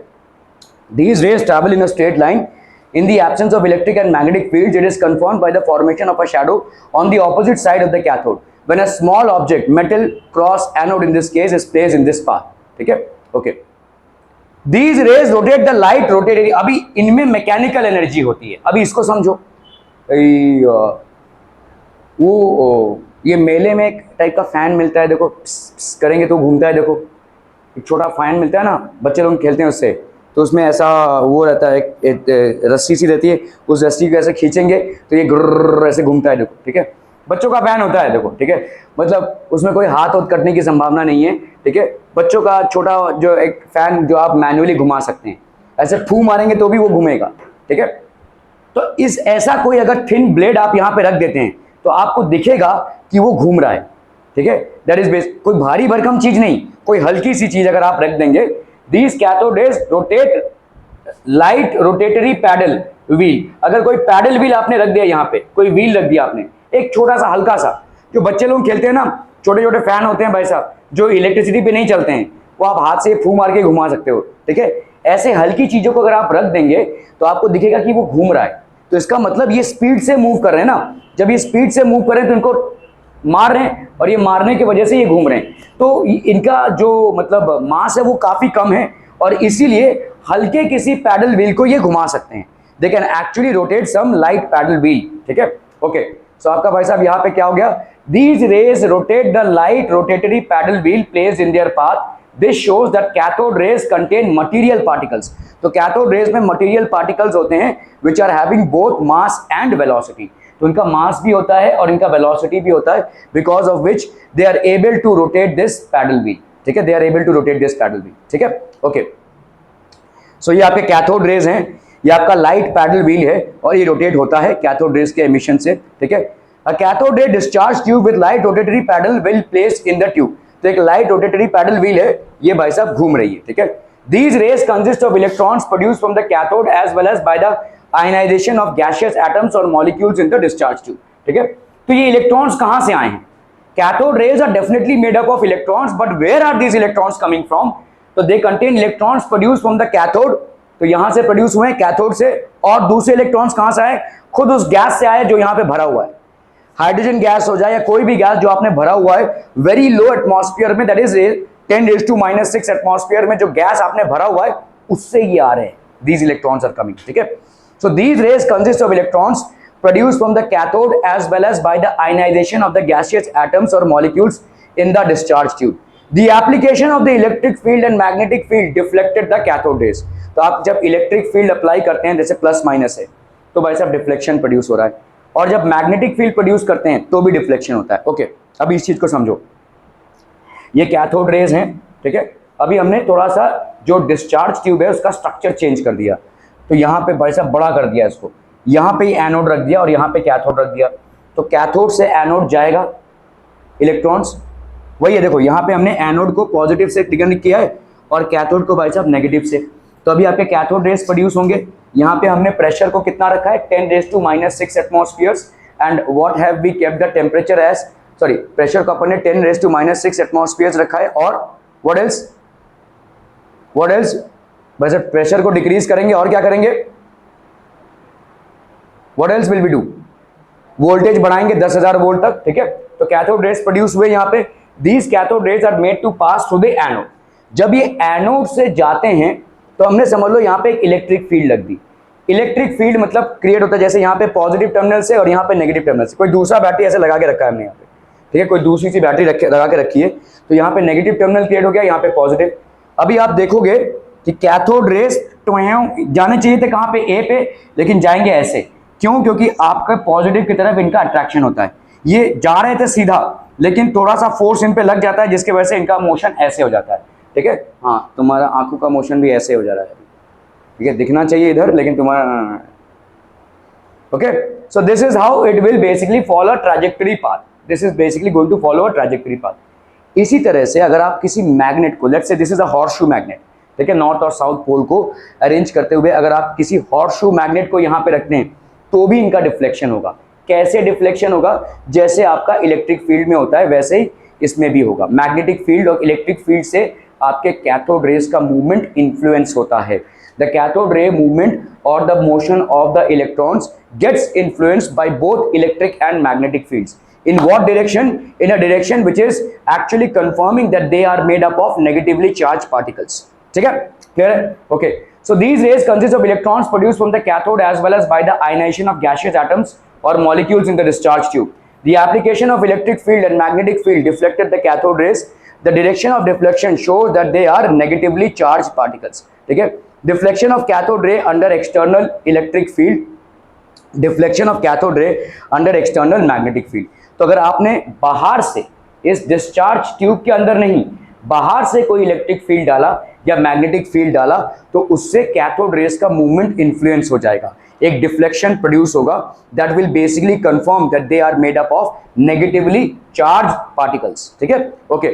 these rays travel in a straight line. In the absence of electric and magnetic fields, it is confirmed by the formation of a shadow on the opposite side of the cathode when a small object, metal cross anode in this case, is placed in this path. ठीक है, okay. These rays rotate the light rotatory. अभी इनमें मैकेनिकल एनर्जी होती है, अभी इसको समझो। वो ये मेले में एक टाइप का फैन मिलता है, देखो प्स प्स करेंगे तो घूमता है, देखो एक छोटा फैन मिलता है ना, बच्चे लोग खेलते हैं उससे, तो उसमें ऐसा वो रहता है, एक रस्सी सी रहती है, उस रस्सी को ऐसे खींचेंगे तो ये गुर्र ऐसे घूमता है, देखो, ठीक है। बच्चों का फैन होता है, देखो, ठीक है, मतलब उसमें कोई हाथ कटने की संभावना नहीं है, ठीक है। बच्चों का छोटा जो एक फैन जो आप मैनुअली घुमा सकते हैं, ऐसे फू मारेंगे तो भी वो घूमेगा, ठीक है। तो इस ऐसा कोई अगर थिन ब्लेड आप यहाँ पे रख देते हैं तो आपको दिखेगा कि वो घूम रहा है, ठीक है। दैट इज बेस्ट, कोई भारी भरकम चीज नहीं, कोई हल्की सी चीज अगर आप रख देंगे। These cathode rays rotate light rotatory paddle wheel. अगर कोई पैडल व्हील आपने रख दिया, यहाँ पे कोई व्हील रख दिया आपने, एक छोटा सा हल्का सा, जो बच्चे लोग खेलते हैं ना, छोटे छोटे फैन होते हैं भाई साहब, जो इलेक्ट्रिसिटी पे नहीं चलते हैं, वो आप हाथ से फू मार के घुमा सकते हो, ठीक है। ऐसे हल्की चीजों को अगर आप रख देंगे तो आपको दिखेगा कि वो घूम रहा है, तो इसका मतलब ये स्पीड से मूव कर रहे हैं ना। जब ये स्पीड से मूव कर रहे हैं तो इनको मार रहे हैं, और ये मारने की वजह से ये घूम रहे हैं, तो इनका जो मतलब मास है वो काफी कम है, और इसीलिए हल्के किसी पैडल व्हील को ये घुमा सकते हैं। They can actually rotate some light paddle wheel, ठीक है, ओके। सो आपका भाई साहब यहाँ पे क्या हो गया, these rays rotate the light rotatory paddle wheel placed in their path. This shows that cathode rays contain material particles. तो कैथोड रेज में मटेरियल पार्टिकल्स होते हैं which are having both mass and velocity, तो इनका मास भी होता है और इनका वेलोसिटी भी होता है, because of which they are able to rotate this paddle wheel, ठीक है, they are able to rotate this paddle wheel, ठीक है, ओके। सो ये आपके कैथोड रेज हैं, ये आपका लाइट पैडल व्हील है और ये रोटेट होता है कैथोड रेज के एमिशन से, ठीक है। A cathode ray discharge tube with light rotatory paddle wheel placed in the tube. तो एक लाइट रोटेटरी पैडल व्हील है, ये भाई साहब घूम रही है, ठीक है। These rays consist of electrons produce from the cathode as well as by the ionization of gaseous atoms और molecules in the discharge tube, ठीक है। तो ये इलेक्ट्रॉन्स कहां से आए हैं? Cathode rays are definitely made up of electrons, but where are these electrons coming from? तो they contain electrons produce from the cathode, तो यहां से प्रोड्यूस हुए कैथोड से, और दूसरे इलेक्ट्रॉन्स कहां से आए? खुद उस गैस से आए जो यहां पे भरा हुआ है, हाइड्रोजन गैस हो जाए या कोई भी गैस जो आपने भरा हुआ है वेरी लो एटमॉस्फेयर में, दैट इज 10⁻⁻⁶ एटमॉस्फेयर में जो गैस आपने भरा हुआ है उससे ये आ रहे हैं, दीज इलेक्ट्रॉन्स आर कमिंग, ठीक है। So these rays consist of electrons produced from the cathode as well as by the ionization of the gaseous atoms or molecules in the discharge tube. The application of the electric field and magnetic field deflected the cathode rays. तो आप जब इलेक्ट्रिक फील्ड अप्लाई करते हैं, जैसे प्लस माइनस है, तो भाई साहब डिफ्लेक्शन प्रोड्यूस हो रहा है, और जब मैग्नेटिक फील्ड प्रोड्यूस करते हैं तो भी डिफ्लेक्शन होता है. ओके, अब इस चीज को समझो. ये कैथोड रेज हैं, ठीक है. अभी हमने थोड़ा सा जो डिस्चार्ज ट्यूब है उसका स्ट्रक्चर चेंज कर दिया, तो यहाँ पे भाई साहब बड़ा कर दिया इसको, यहाँ पे एनोड रख दिया और यहाँ पे कैथोड रख दिया. तो कैथोड से एनोड जाएगा इलेक्ट्रॉन्स, वही है देखो, यहाँ पे हमने एनोड को पॉजिटिव से ट्रिगर किया है और कैथोड को भाई साहब नेगेटिव से. तो अभी आपके कैथोड रेज प्रोड्यूस होंगे. यहाँ पे हमने प्रेशर को कितना रखा है, 10⁻⁻⁶ atmospheres, and what have we kept the temperature as, sorry pressure को अपन ने 10⁻⁶ एटमॉस्फेयर्स रखा है. और व्हाट एल्स भाई साहब प्रेशर को डिक्रीज करेंगे और क्या करेंगे, what else will we do, voltage बढ़ाएंगे 10,000 वोल्ट तक, ठीक है. तो कैथोड रेज प्रोड्यूस हुए यहाँ पे. These cathode rays are made to pass through the anode. जब ये एनोड से जाते हैं तो हमने समझ लो यहाँ पे एक इलेक्ट्रिक फील्ड लग दी. इलेक्ट्रिक फील्ड मतलब क्रिएट होता है, जैसे यहाँ पे पॉजिटिव टर्मिनल से और यहाँ पे नेगेटिव टर्मिनल से. कोई दूसरा बैटरी ऐसे लगा के रखा है हमने यहाँ पे, ठीक है, कोई दूसरी सी बैटरी लगा के रखी है, तो यहाँ पे नेगेटिव टर्मिनल क्रिएट हो गया, यहाँ पे पॉजिटिव. अभी आप देखोगे कि कैथोड रेज तो जाने चाहिए थे कहाँ पे, ए पे, लेकिन जाएंगे ऐसे. क्यों? क्योंकि आपका पॉजिटिव की तरफ इनका अट्रैक्शन होता है. ये जा रहे थे सीधा, लेकिन थोड़ा सा फोर्स इन पे लग जाता है जिसकी वजह से इनका मोशन ऐसे हो जाता है, ठीक है. हाँ, तुम्हारा आंखों का मोशन भी ऐसे हो जा रहा है, ठीक है, दिखना चाहिए इधर लेकिन तुम्हारा. Okay, so this is how it will basically follow trajectory path. This is basically going to follow a trajectory path. इसी तरह से अगर आप किसी मैग्नेट को, let's say this is a horseshoe magnet, ठीक है, नॉर्थ और साउथ पोल को अरेंज करते हुए अगर आप किसी हॉर्सशू मैग्नेट को यहाँ पे रखते हैं तो भी इनका डिफ्लेक्शन होगा. कैसे डिफ्लेक्शन होगा? जैसे आपका इलेक्ट्रिक फील्ड में होता है वैसे ही इसमें भी होगा. मैग्नेटिक फील्ड और इलेक्ट्रिक फील्ड से आपके कैथोड रेज का मूवमेंट इन्फ्लुएंस होता है. द कैथोड रे मूवमेंट और the motion of the electrons gets influenced by both electric and magnetic fields. In what direction? In a direction which is actually confirming that they are made up of negatively charged particles. ठीक है? Clear है? Okay. So these rays consist of electrons produced from the cathode as well as by the ionization of gaseous atoms or molecules in the discharge tube. The application of electric field and magnetic field deflected the cathode rays. The direction of deflection shows that they are negatively charged particles. ठीक है? Deflection of cathode ray under external electric field. Deflection of cathode ray under external magnetic field. तो अगर आपने बाहर से इस डिस्चार्ज ट्यूब के अंदर नहीं, बाहर से कोई इलेक्ट्रिक फील्ड डाला या मैग्नेटिक फील्ड डाला तो उससे कैथोड रेज का मूवमेंट इन्फ्लुएंस हो जाएगा, एक डिफ्लेक्शन प्रोड्यूस होगा. That will basically confirm that they are made up of negatively charge particles. ठीक है, okay.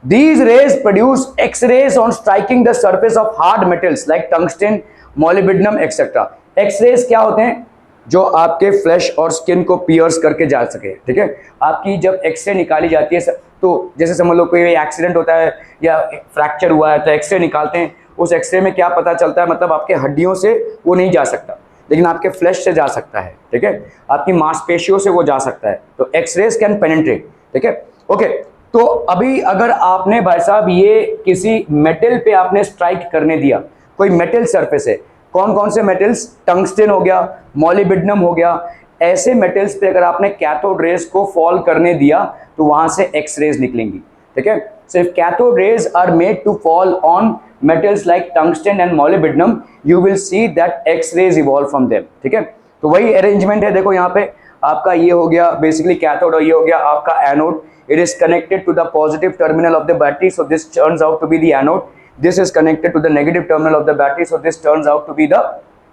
These rays produce X-rays on striking the surface of hard metals like tungsten, molybdenum, etc. X-rays क्या होते हैं? जो आपके फ्लैश और स्किन को पियर्स करके जा सके. ठीक है, आपकी जब एक्सरे निकाली जाती है तो जैसे समझ लो कोई एक्सीडेंट होता है या फ्रैक्चर हुआ है तो एक्सरे निकालते हैं. उस एक्सरे में क्या पता चलता है, मतलब आपके हड्डियों से वो नहीं जा सकता लेकिन आपके फ्लैश से जा सकता है. ठीक है, आपकी मांसपेशियों से वो जा सकता है. तो एक्सरेज कैन पेनिट्रेट. ठीक है, ओके. तो अभी अगर आपने भाई साहब ये किसी मेटल पे आपने स्ट्राइक करने दिया, कोई मेटल सरफेस है, कौन कौन से मेटल्स, टंगस्टन हो गया, मॉलिब्डेनम हो गया, ऐसे मेटल्स पे अगर आपने कैथोड रेज को फॉल करने दिया तो वहां से एक्स रेज निकलेंगी. ठीक है, so if cathode rays are made to fall on metals like tungsten and molybdenum you will see that X rays evolve from them. ठीक है, तो वही अरेंजमेंट है. देखो यहाँ पे आपका ये हो गया बेसिकली कैथोड और ये हो गया आपका anode. It is connected to the positive terminal of the battery, so this turns out to be the anode. This is connected to the negative terminal of the battery, so this turns out to be the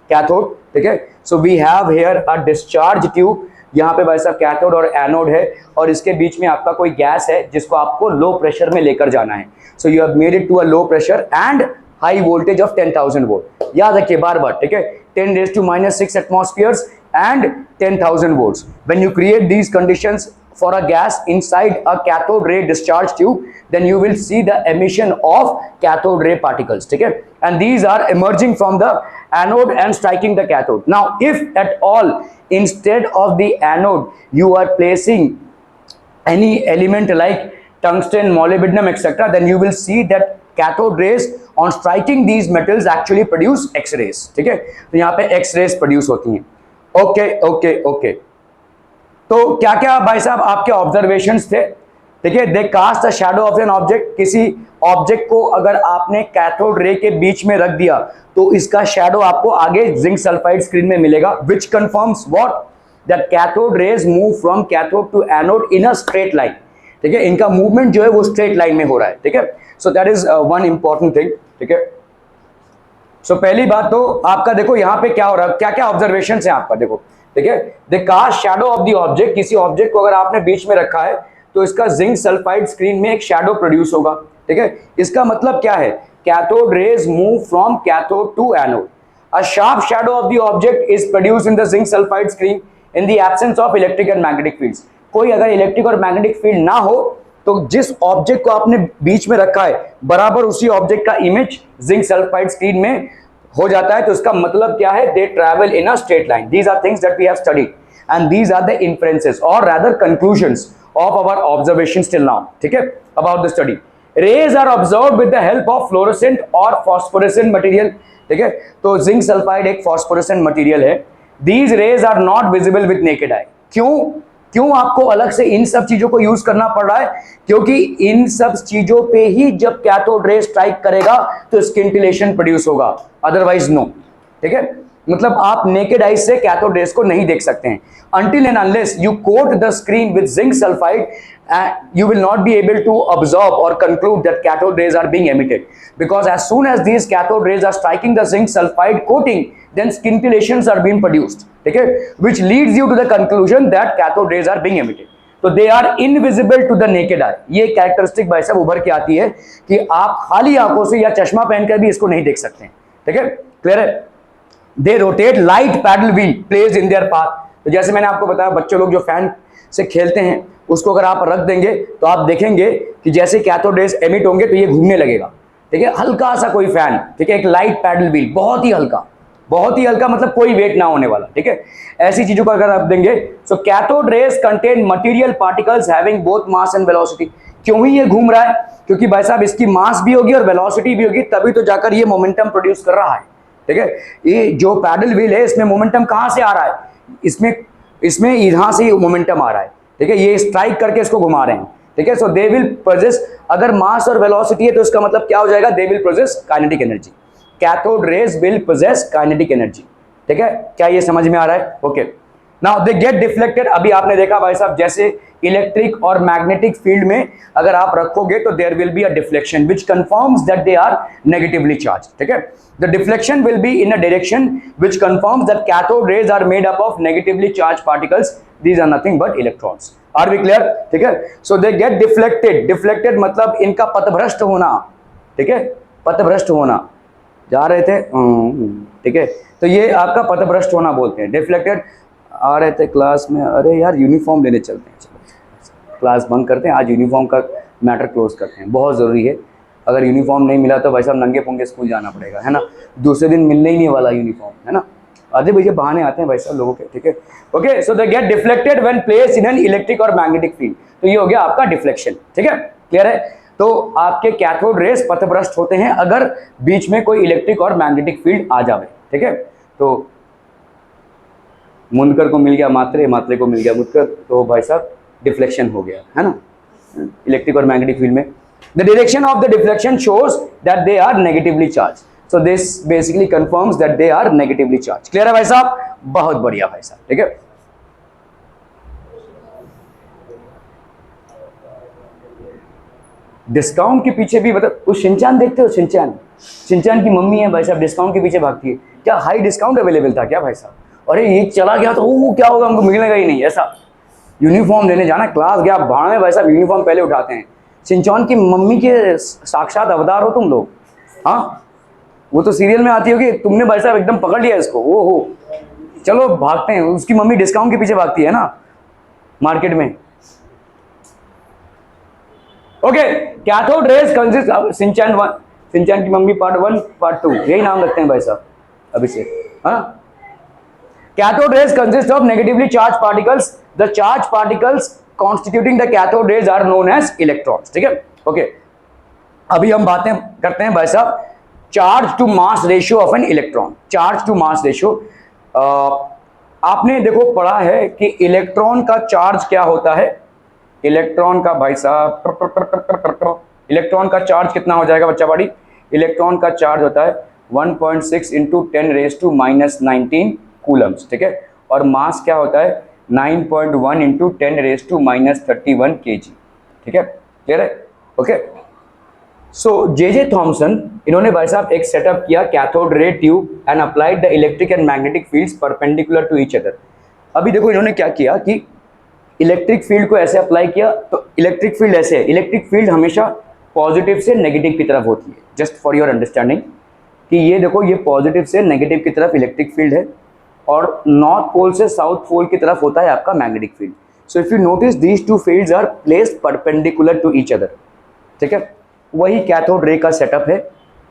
cathode. ठीक है, so we have here a discharge tube. यहाँ पे भाई साहब कैथोड और एनोड है और इसके बीच में आपका कोई गैस है जिसको आपको लो प्रेशर में लेकर जाना है. So you have made it to a low pressure and high voltage of 10,000 volt. याद रखिए बार बार. ठीक है, 10⁻⁶ atmospheres and 10,000 volts. When you create these conditions for a gas inside a cathode ray discharge tube, then you will see the emission of cathode ray particles. ठीक है, and these are emerging from the anode and striking the cathode. Now if at all instead of the anode you are placing any element like tungsten, molybdenum, etc., then you will see that cathode rays on striking these metals actually produce X-rays. ठीक है, तो यहाँ पे X-rays produce होती हैं. Okay okay okay. तो क्या क्या भाई साहब आपके ऑब्जर्वेशंस थे? ठीक है, they cast the shadow of an object, किसी ऑब्जेक्ट को अगर आपने कैथोड रे के बीच में रख दिया तो इसका शैडो आपको आगे जिंक सल्फाइड स्क्रीन में मिलेगा, which confirms what, that cathode rays move from cathode to anode in a straight line. ठीक है, इनका मूवमेंट जो है वो स्ट्रेट लाइन में हो रहा है। ठीक है, so that is one important thing. ठीक है, सो पहली बात तो आपका देखो यहाँ पे क्या हो रहा है, क्या क्या ऑब्जर्वेशन है आपका, देखो। ठीक है, the cast shadow of the object, किसी ऑब्जेक्ट को अगर आपने बीच में रखा है तो इसका जिंक सल्फाइड स्क्रीन में एक शैडो प्रोड्यूस होगा। ठीक है, इसका मतलब क्या है, cathode rays move from cathode to anode. A sharp shadow of the object is produced in the zinc sulphide screen in the absence of electric and magnetic fields. कोई अगर इलेक्ट्रिक और मैग्नेटिक फील्ड ना हो तो जिस ऑब्जेक्ट को आपने बीच में रखा है बराबर उसी ऑब्जेक्ट का इमेज जिंक सल्फाइड स्क्रीन में हो जाता है। तो इसका मतलब क्या है, they travel in a straight line. These are things that we have studied and these are the inferences or rather conclusions of our observations till now. ठीक है, about the study, rays are observed with the help of fluorescent or phosphorescent material. ठीक है, तो जिंक सल्फाइड एक phosphorescent material है। These rays are not visible with naked eye. क्यों आपको अलग से इन सब चीजों को यूज करना पड़ रहा है, क्योंकि इन सब चीजों पे ही जब कैथोड रे स्ट्राइक करेगा तो स्किंटिलेशन प्रोड्यूस होगा, अदरवाइज नो। ठीक है, मतलब आप नेकेड आइज से कैथोड रेज को नहीं देख सकते हैं। Until and unless you coat the screen with zinc sulfide, you will not be able to observe or conclude that cathode rays are being emitted, because as soon as these cathode rays are striking the zinc sulfide coating, then scintillations are being produced, ठीक है, which leads you to the conclusion that cathode rays are being emitted. तो they are invisible to the naked eye. ये कैरेक्टरिस्टिक भाई साहब उभर के आती है कि आप खाली आंखों से या चश्मा पहनकर भी इसको नहीं देख सकते हैं। ठीक है, क्लियर है? They rotate light paddle wheel placed in their path. तो जैसे मैंने आपको बताया, बच्चे लोग जो फैन से खेलते हैं उसको अगर आप रख देंगे तो आप देखेंगे कि जैसे कैथोड रेज एमिट होंगे तो ये घूमने लगेगा। ठीक है, हल्का सा कोई फैन, ठीक है, एक लाइट पैडल व्हील, बहुत ही हल्का मतलब कोई वेट ना होने वाला। ठीक है, ऐसी चीजों को अगर आप देंगे। So cathode rays contain material particles having both mass and velocity. क्यों ही ये घूम रहा है, क्योंकि भाई साहब इसकी मास भी होगी और वेलोसिटी भी होगी, तभी तो जाकर ये मोमेंटम प्रोड्यूस कर रहा है। ठीक है, ये जो पैडल व्हील है इसमें मोमेंटम कहां से आ रहा है, इसमें यहां से मोमेंटम आ रहा है। ठीक है, ये स्ट्राइक करके इसको घुमा रहे हैं। ठीक है, सो दे विल प्रोजेस, अगर मास और वेलोसिटी है तो इसका मतलब क्या हो जाएगा, they will possess kinetic energy. Cathode rays will possess kinetic energy. ठीक है, क्या ये समझ में आ रहा है? Okay, now they get deflected. अभी आपने देखा भाई साहब, जैसे इलेक्ट्रिक और मैग्नेटिक फील्ड में अगर आप रखोगे तो there will be a deflection which confirms that they are negatively charge. ठीक है, the deflection will be in a direction which confirms that cathode rays are made up of negatively charge particles, these are nothing but electrons. Are we clear? ठीक है, सो दे गेट डिफ्लेक्टेड मतलब इनका पथभ्रष्ट होना। ठीक है, पथभ्रष्ट होना, जा रहे थे, ठीक है, तो ये आपका पथभ्रष्ट होना बोलते हैं। डिफ्लेक्टेड, आ रहे थे क्लास में, अरे यार यूनिफॉर्म लेने चलते हैं, चलो क्लास बंक करते हैं, आज यूनिफॉर्म का मैटर क्लोज करते हैं, बहुत ज़रूरी है। अगर यूनिफॉर्म नहीं मिला तो भाई साहब नंगे पुंगे स्कूल जाना पड़ेगा, है ना, दूसरे दिन मिलने ही नहीं वाला यूनिफॉर्म, है ना। आधे भैया बहाने आते हैं भाई साहब लोगों के। ठीक है, okay, so they get deflected when placed in an electric और मैग्नेटिक फील्ड। तो ये हो गया आपका डिफ्लेक्शन। ठीक है, क्लियर है? तो आपके कैथोड रेज पथभ्रष्ट होते हैं अगर बीच में कोई इलेक्ट्रिक और मैग्नेटिक फील्ड आ जाए। ठीक है, तो मुंदकर को मिल गया मात्रे, मात्रे को मिल गया मुंदकर, तो भाई साहब डिफ्लेक्शन हो गया, है ना, इलेक्ट्रिक और मैग्नेटिक फील्ड में। The direction of the deflection shows that they are negatively charge, so this basically confirms that they are negatively charge. Clear है भाई साहब? बहुत बढ़िया भाई साहब। ठीक है, डिस्काउंट के पीछे भी, मतलब उस शिनचैन देखते हो, शिनचैन की मम्मी है भाई साहब, डिस्काउंट के पीछे भागती है। क्या हाई डिस्काउंट अवेलेबल था क्या भाई साहब? अरे ये चला गया तो वो क्या होगा, हमको मिलेगा ही नहीं, ऐसा। यूनिफॉर्म लेने जाना, क्लास गया भाड़ में भाई साहब, यूनिफॉर्म पहले उठाते हैं। शिनचैन की मम्मी के साक्षात अवतार हो तुम लोग। हाँ, वो तो सीरियल में आती होगी, तुमने भाई साहब एकदम पकड़ लिया इसको। वो हो, चलो भागते हैं, उसकी मम्मी डिस्काउंट के पीछे भागती है ना मार्केट में। Okay, cathode rays consist, Shinchan की मम्मी पार्ट 1 पार्ट 2 यही नाम रखते हैं भाई साहब अभी से। हाँ, cathode rays consist of negatively charge particles, the charge particles constituting the cathode rays are known as electrons. ठीक है, ओके, अभी हम बातें करते हैं भाई साहब charge to mass ratio of an electron. Charge to mass ratio, आपने देखो पढ़ा है कि इलेक्ट्रॉन का चार्ज क्या होता है, इलेक्ट्रॉन का भाई साहब, इलेक्ट्रॉन का चार्ज कितना हो जाएगा बच्चा बड़ी, इलेक्ट्रॉन का चार्ज होता है 1.6 इंटू 10⁻⁻19 कूलम्स, ठीक है, और मास क्या होता है 9.1 इंटू 10⁻31 kg, ठीक है, क्लियर है, ओके। सो जे थॉमसन, इन्होंने भाई साहब एक सेटअप किया cathode ray tube and applied the electric and magnetic fields perpendicular to each other. अभी देखो इन्होंने क्या किया कि इलेक्ट्रिक फील्ड को ऐसे अप्लाई किया, तो इलेक्ट्रिक फील्ड ऐसे है, इलेक्ट्रिक फील्ड हमेशा पॉजिटिव से नेगेटिव की तरफ होती है, जस्ट फॉर योर अंडरस्टैंडिंग कि ये देखो ये पॉजिटिव से नेगेटिव की तरफ इलेक्ट्रिक फील्ड है और नॉर्थ पोल से साउथ पोल की तरफ होता है आपका magnetic field. So if you notice these two fields are placed perpendicular to each other, ठीक है, वही कैथोड रे का सेटअप है।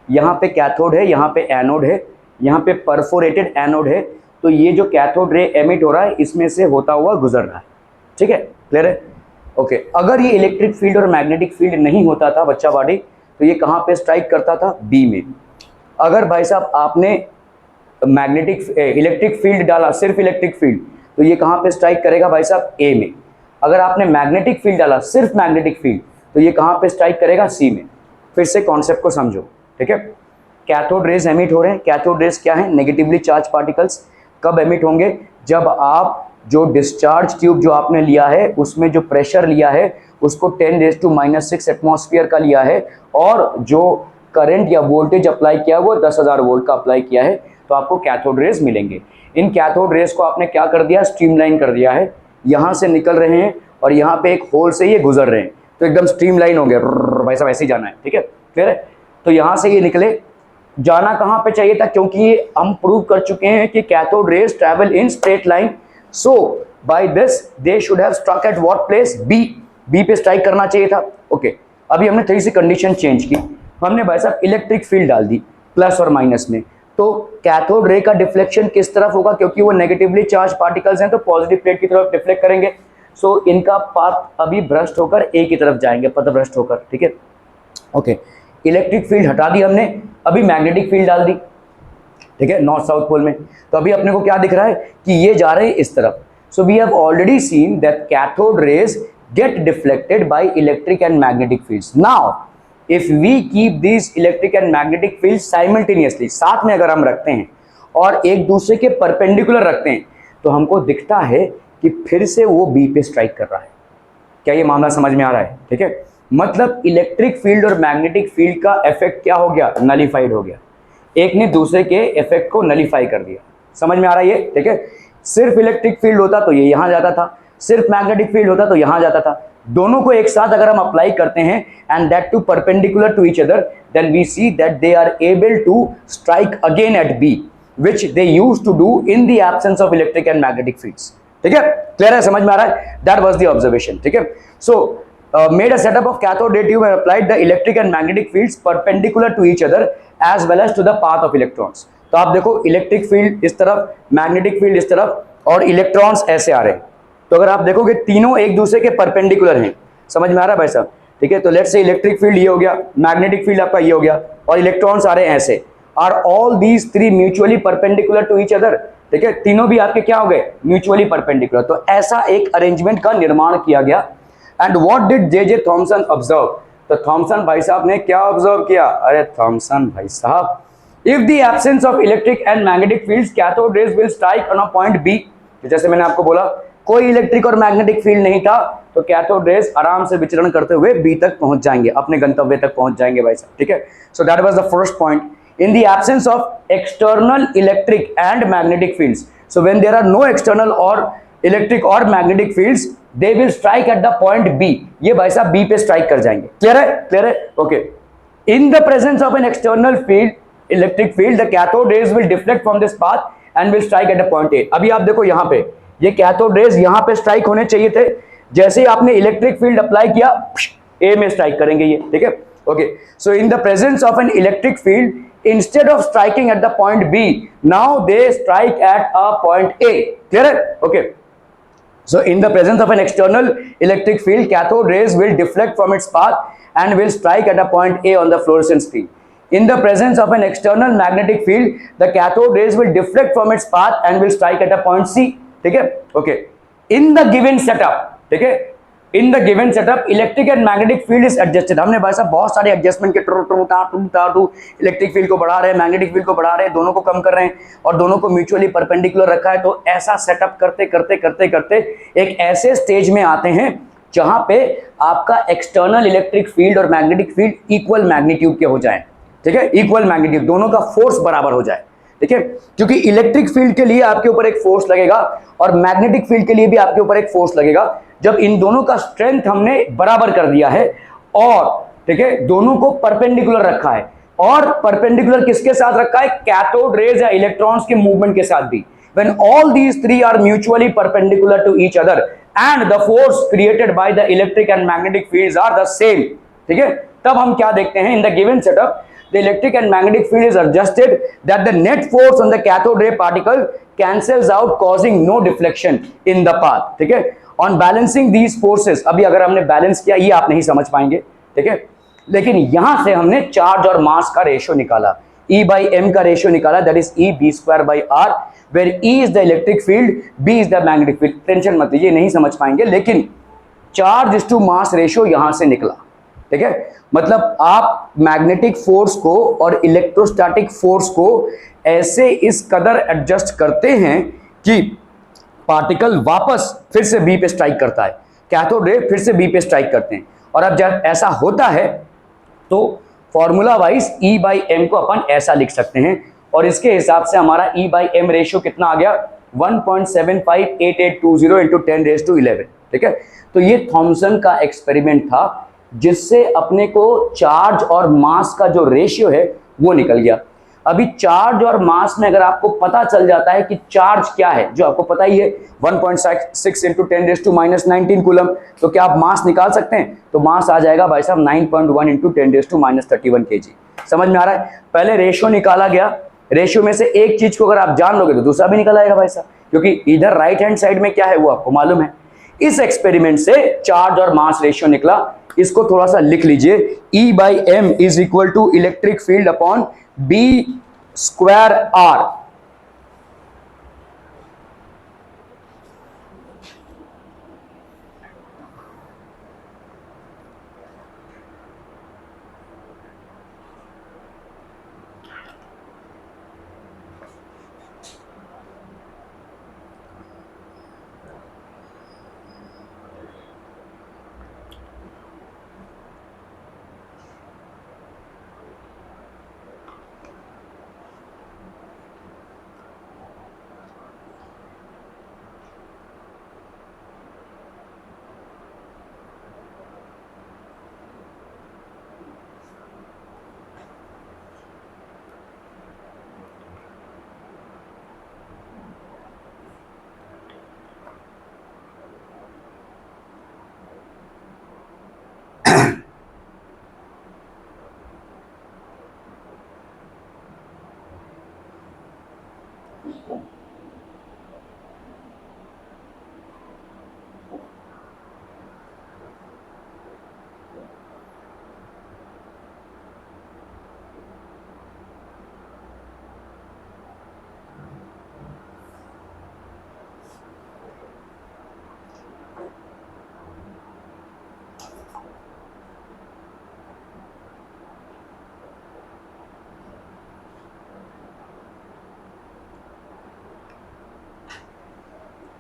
यहाँ पे कैथोड है, यहाँ पे एनोड है, यहाँ पे परफोरेटेड एनोड है, तो ये जो कैथोड रे एमिट हो रहा है इसमें से होता हुआ गुजर रहा है, ठीक है, क्लियर है, ओके। अगर ये इलेक्ट्रिक फील्ड और मैग्नेटिक फील्ड नहीं होता था बच्चा बॉडी, तो ये कहाँ पे स्ट्राइक करता था, बी में। अगर भाई साहब आपने मैग्नेटिक इलेक्ट्रिक फील्ड डाला, सिर्फ इलेक्ट्रिक फील्ड, तो ये कहाँ पे स्ट्राइक करेगा भाई साहब, ए में। अगर आपने मैग्नेटिक फील्ड डाला, सिर्फ मैग्नेटिक फील्ड, तो ये कहाँ पे स्ट्राइक करेगा, सी में। फिर से कॉन्सेप्ट को समझो, ठीक है। कैथोड रेज एमिट हो रहे हैं, कैथोड रेज क्या है, नेगेटिवली चार्ज पार्टिकल्स। कब एमिट होंगे, जब आप जो डिस्चार्ज ट्यूब जो आपने लिया है उसमें जो प्रेशर लिया है उसको 10⁻⁻6 एटमॉस्फेयर का लिया है, और जो करंट या वोल्टेज अप्लाई किया वो 10,000 वोल्ट का अप्लाई किया है, तो आपको कैथोड रेज मिलेंगे। इन कैथोड रेज को आपने क्या कर दिया, स्ट्रीमलाइन कर दिया है। यहाँ से निकल रहे हैं और यहाँ पे एक होल से ये गुजर रहे हैं, तो एकदम स्ट्रीमलाइन हो गया, भाई साहब ऐसे ही जाना है, ठीक है, क्लियर है। तो यहाँ से ये निकले, जाना कहाँ पे चाहिए था, क्योंकि ये हम प्रूव कर चुके हैं कि cathode rays travel in straight line, so by this they should have struck at what place, B. B पे स्ट्राइक करना चाहिए था, ओके। अभी हमने थोड़ी सी कंडीशन चेंज की, हमने भाई साहब इलेक्ट्रिक फील्ड डाल दी प्लस और माइनस में, तो कैथोड रे का डिफ्लेक्शन किस तरफ होगा, क्योंकि वो नेगेटिवली चार्ज पार्टिकल्स हैं तो पॉजिटिव प्लेट की तरफ डिफ्लेक्ट करेंगे। सो इनका पाथ अभी भ्रष्ट होकर ए की तरफ जाएंगे, पथ भ्रष्ट होकर, ठीक है, ओके। इलेक्ट्रिक फील्ड हटा दी हमने, अभी मैग्नेटिक फील्ड डाल दी, ठीक है, नॉर्थ साउथ पोल में। तो अभी अपने को क्या दिख रहा है कि ये जा रहे हैं इस तरफ। So we have already seen that cathode rays get deflected by electric and magnetic fields. Now if we keep this electric and magnetic fields simultaneously, साथ में अगर हम रखते हैं और एक दूसरे के परपेंडिकुलर रखते हैं, तो हमको दिखता है कि फिर से वो बी पे स्ट्राइक कर रहा है। क्या ये मामला समझ में आ रहा है, ठीक है। मतलब इलेक्ट्रिक फील्ड और मैग्नेटिक फील्ड का इफेक्ट क्या हो गया, नलीफाइड हो गया, एक ने दूसरे के इफेक्ट को नलीफाई कर दिया। समझ में आ रहा है ये, ठीक है। सिर्फ इलेक्ट्रिक फील्ड होता तो ये यहां जाता था, सिर्फ मैग्नेटिक फील्ड होता तो यहां जाता था। दोनों को एक साथ अगर हम अप्लाई करते हैं and that too perpendicular to each other, then we see that they are able to strike again at B, which they used to do in the absence of electric and magnetic fields, ठीक है, क्लियर है, समझ में आ रहा है। दैट वाज द ऑब्जर्वेशन, ठीक है। सो made a setup of cathode ray tube and applied the electric and magnetic fields perpendicular to each other as well as to the path of electrons। तो आप देखो इलेक्ट्रिक फील्ड इस तरफ, मैग्नेटिक फील्ड इस तरफ, और इलेक्ट्रॉन्स ऐसे आ रहे हैं। तो अगर आप देखोगे तीनों एक दूसरे के परपेंडिकुलर हैं, समझ में आ रहा है भाई साहब, ठीक है। तो लेट्स से इलेक्ट्रिक फील्ड ये हो गया, मैग्नेटिक फील्ड आपका ये हो गया, और इलेक्ट्रॉन्स आ रहे हैं ऐसे। Are all these three mutually perpendicular to each other, ठीक है, तीनों भी आपके क्या हो गए, म्यूचुअली परपेंडिकुलर। तो ऐसा एक अरेंजमेंट का निर्माण किया गया। And what did J Thomson observe, तो थॉमसन भाई साहब ने क्या ऑब्जर्व किया, अरे थॉमसन भाई साहब, if the absence of electric and magnetic fields cathode rays will strike on a point B. जैसे मैंने आपको बोला कोई इलेक्ट्रिक और मैग्नेटिक फील्ड नहीं था, तो कैथोड रेज आराम से विचरण करते हुए बी तक पहुंच जाएंगे, अपने गंतव्य तक पहुंच जाएंगे भाई साहब, ठीक है। So that was the first point. In the absence of external electric and magnetic fields, so when there are no external और इलेक्ट्रिक और magnetic fields, they will strike at the point B। ये भाई साहब B पे स्ट्राइक कर जाएंगे, क्लियर है, क्लियर है, okay. In the presence of an external field, electric field, the cathode rays will deflect from this path and will strike at the point A। अभी आप देखो यहाँ पे ये कैथोड रेज यहाँ पे स्ट्राइक होने चाहिए थे, जैसे ही आपने इलेक्ट्रिक फील्ड अप्लाई किया A में स्ट्राइक करेंगे ये, ठीक है, okay. So in the presence of an electric field, instead of striking at the point B, now they strike at a point A, clear है, okay। So in the presence of an external electric field, cathode rays will deflect from its path and will strike at a point A on the fluorescent screen. In the presence of an external magnetic field, the cathode rays will deflect from its path and will strike at a point C। ठीक है, okay. In the given setup, ठीक है, in the given setup electric and magnetic field is adjusted. हमने भाई साहब बहुत सारे एडजस्टमेंट के टू इलेक्ट्रिक फील्ड को बढ़ा रहे हैं, मैग्नेटिक फील्ड को बढ़ा रहे हैं, दोनों को कम कर रहे हैं और दोनों को म्यूचुअली परपेंडिकुलर रखा है। तो ऐसा सेटअप करते करते करते करते एक ऐसे स्टेज में आते हैं जहां पे आपका एक्सटर्नल इलेक्ट्रिक फील्ड और मैग्नेटिक फील्ड इक्वल मैग्नीट्यूड के हो जाए, ठीक है, इक्वल मैग्नीट्यूड, दोनों का फोर्स बराबर हो जाए, ठीक है। क्योंकि इलेक्ट्रिक फील्ड के लिए आपके ऊपर एक फोर्स लगेगा और मैग्नेटिक फील्ड के लिए भी आपके ऊपर एक फोर्स लगेगा। जब इन दोनों का स्ट्रेंथ हमने बराबर कर दिया है और ठीक है दोनों को परपेंडिकुलर रखा है, और परपेंडिकुलर किसके साथ रखा है, कैथोड रेज या इलेक्ट्रॉन्स के मूवमेंट के साथ भी। When all these three are mutually perpendicular to each other and the force created by the electric and magnetic fields are the same, ठीक है, तब हम क्या देखते हैं, in the given setup the electric and magnetic field is adjusted that the net force on the cathode ray particle cancels out causing no deflection in the path, ठीक है। On balancing these forces, अभी अगर हमने बैलेंस किया ये आप नहीं समझ पाएंगे, ठीक है, लेकिन यहां से हमने चार्ज और मास का रेशियो निकाला, E by m का रेशियो निकाला, that is E b square by r, where E is the electric field, B is the magnetic field। Tension मत लीजिए, नहीं समझ पाएंगे, लेकिन charge is to mass ratio यहां से निकला, ठीक है। मतलब आप मैग्नेटिक फोर्स को और इलेक्ट्रोस्टैटिक फोर्स को ऐसे इस कदर एडजस्ट करते हैं कि पार्टिकल वापस फिर से बी पे स्ट्राइक करता है, कैथोड रे फिर से बी पे स्ट्राइक करते हैं। और अब जब ऐसा होता है तो formula wise E by m को अपन ऐसा लिख सकते हैं, और इसके हिसाब से हमारा E by m रेशियो कितना आ गया, 1.758820 इंटू 10⁻11, ठीक है। तो ये थॉमसन का एक्सपेरिमेंट था जिससे अपने को चार्ज और मास का जो रेशियो है वो निकल गया। अभी चार्ज और मास में अगर आपको पता चल जाता है कि चार्ज क्या है, जो आपको पता ही है 1.6 इंटू 10⁻19 कूलम, तो क्या आप मास निकाल सकते हैं, तो मास आ जाएगा भाई साहब 9.1 इंटू 10⁻31 kg। समझ में आ रहा है, पहले रेशियो निकाला गया, रेशियो में से एक चीज को अगर आप जान लोगे तो दूसरा भी निकल आएगा भाई साहब, क्योंकि इधर राइट हैंड साइड में क्या है वो आपको मालूम है। इस एक्सपेरिमेंट से चार्ज और मास रेशियो निकला, इसको थोड़ा सा लिख लीजिए, E by m is equal to electric field upon B square R।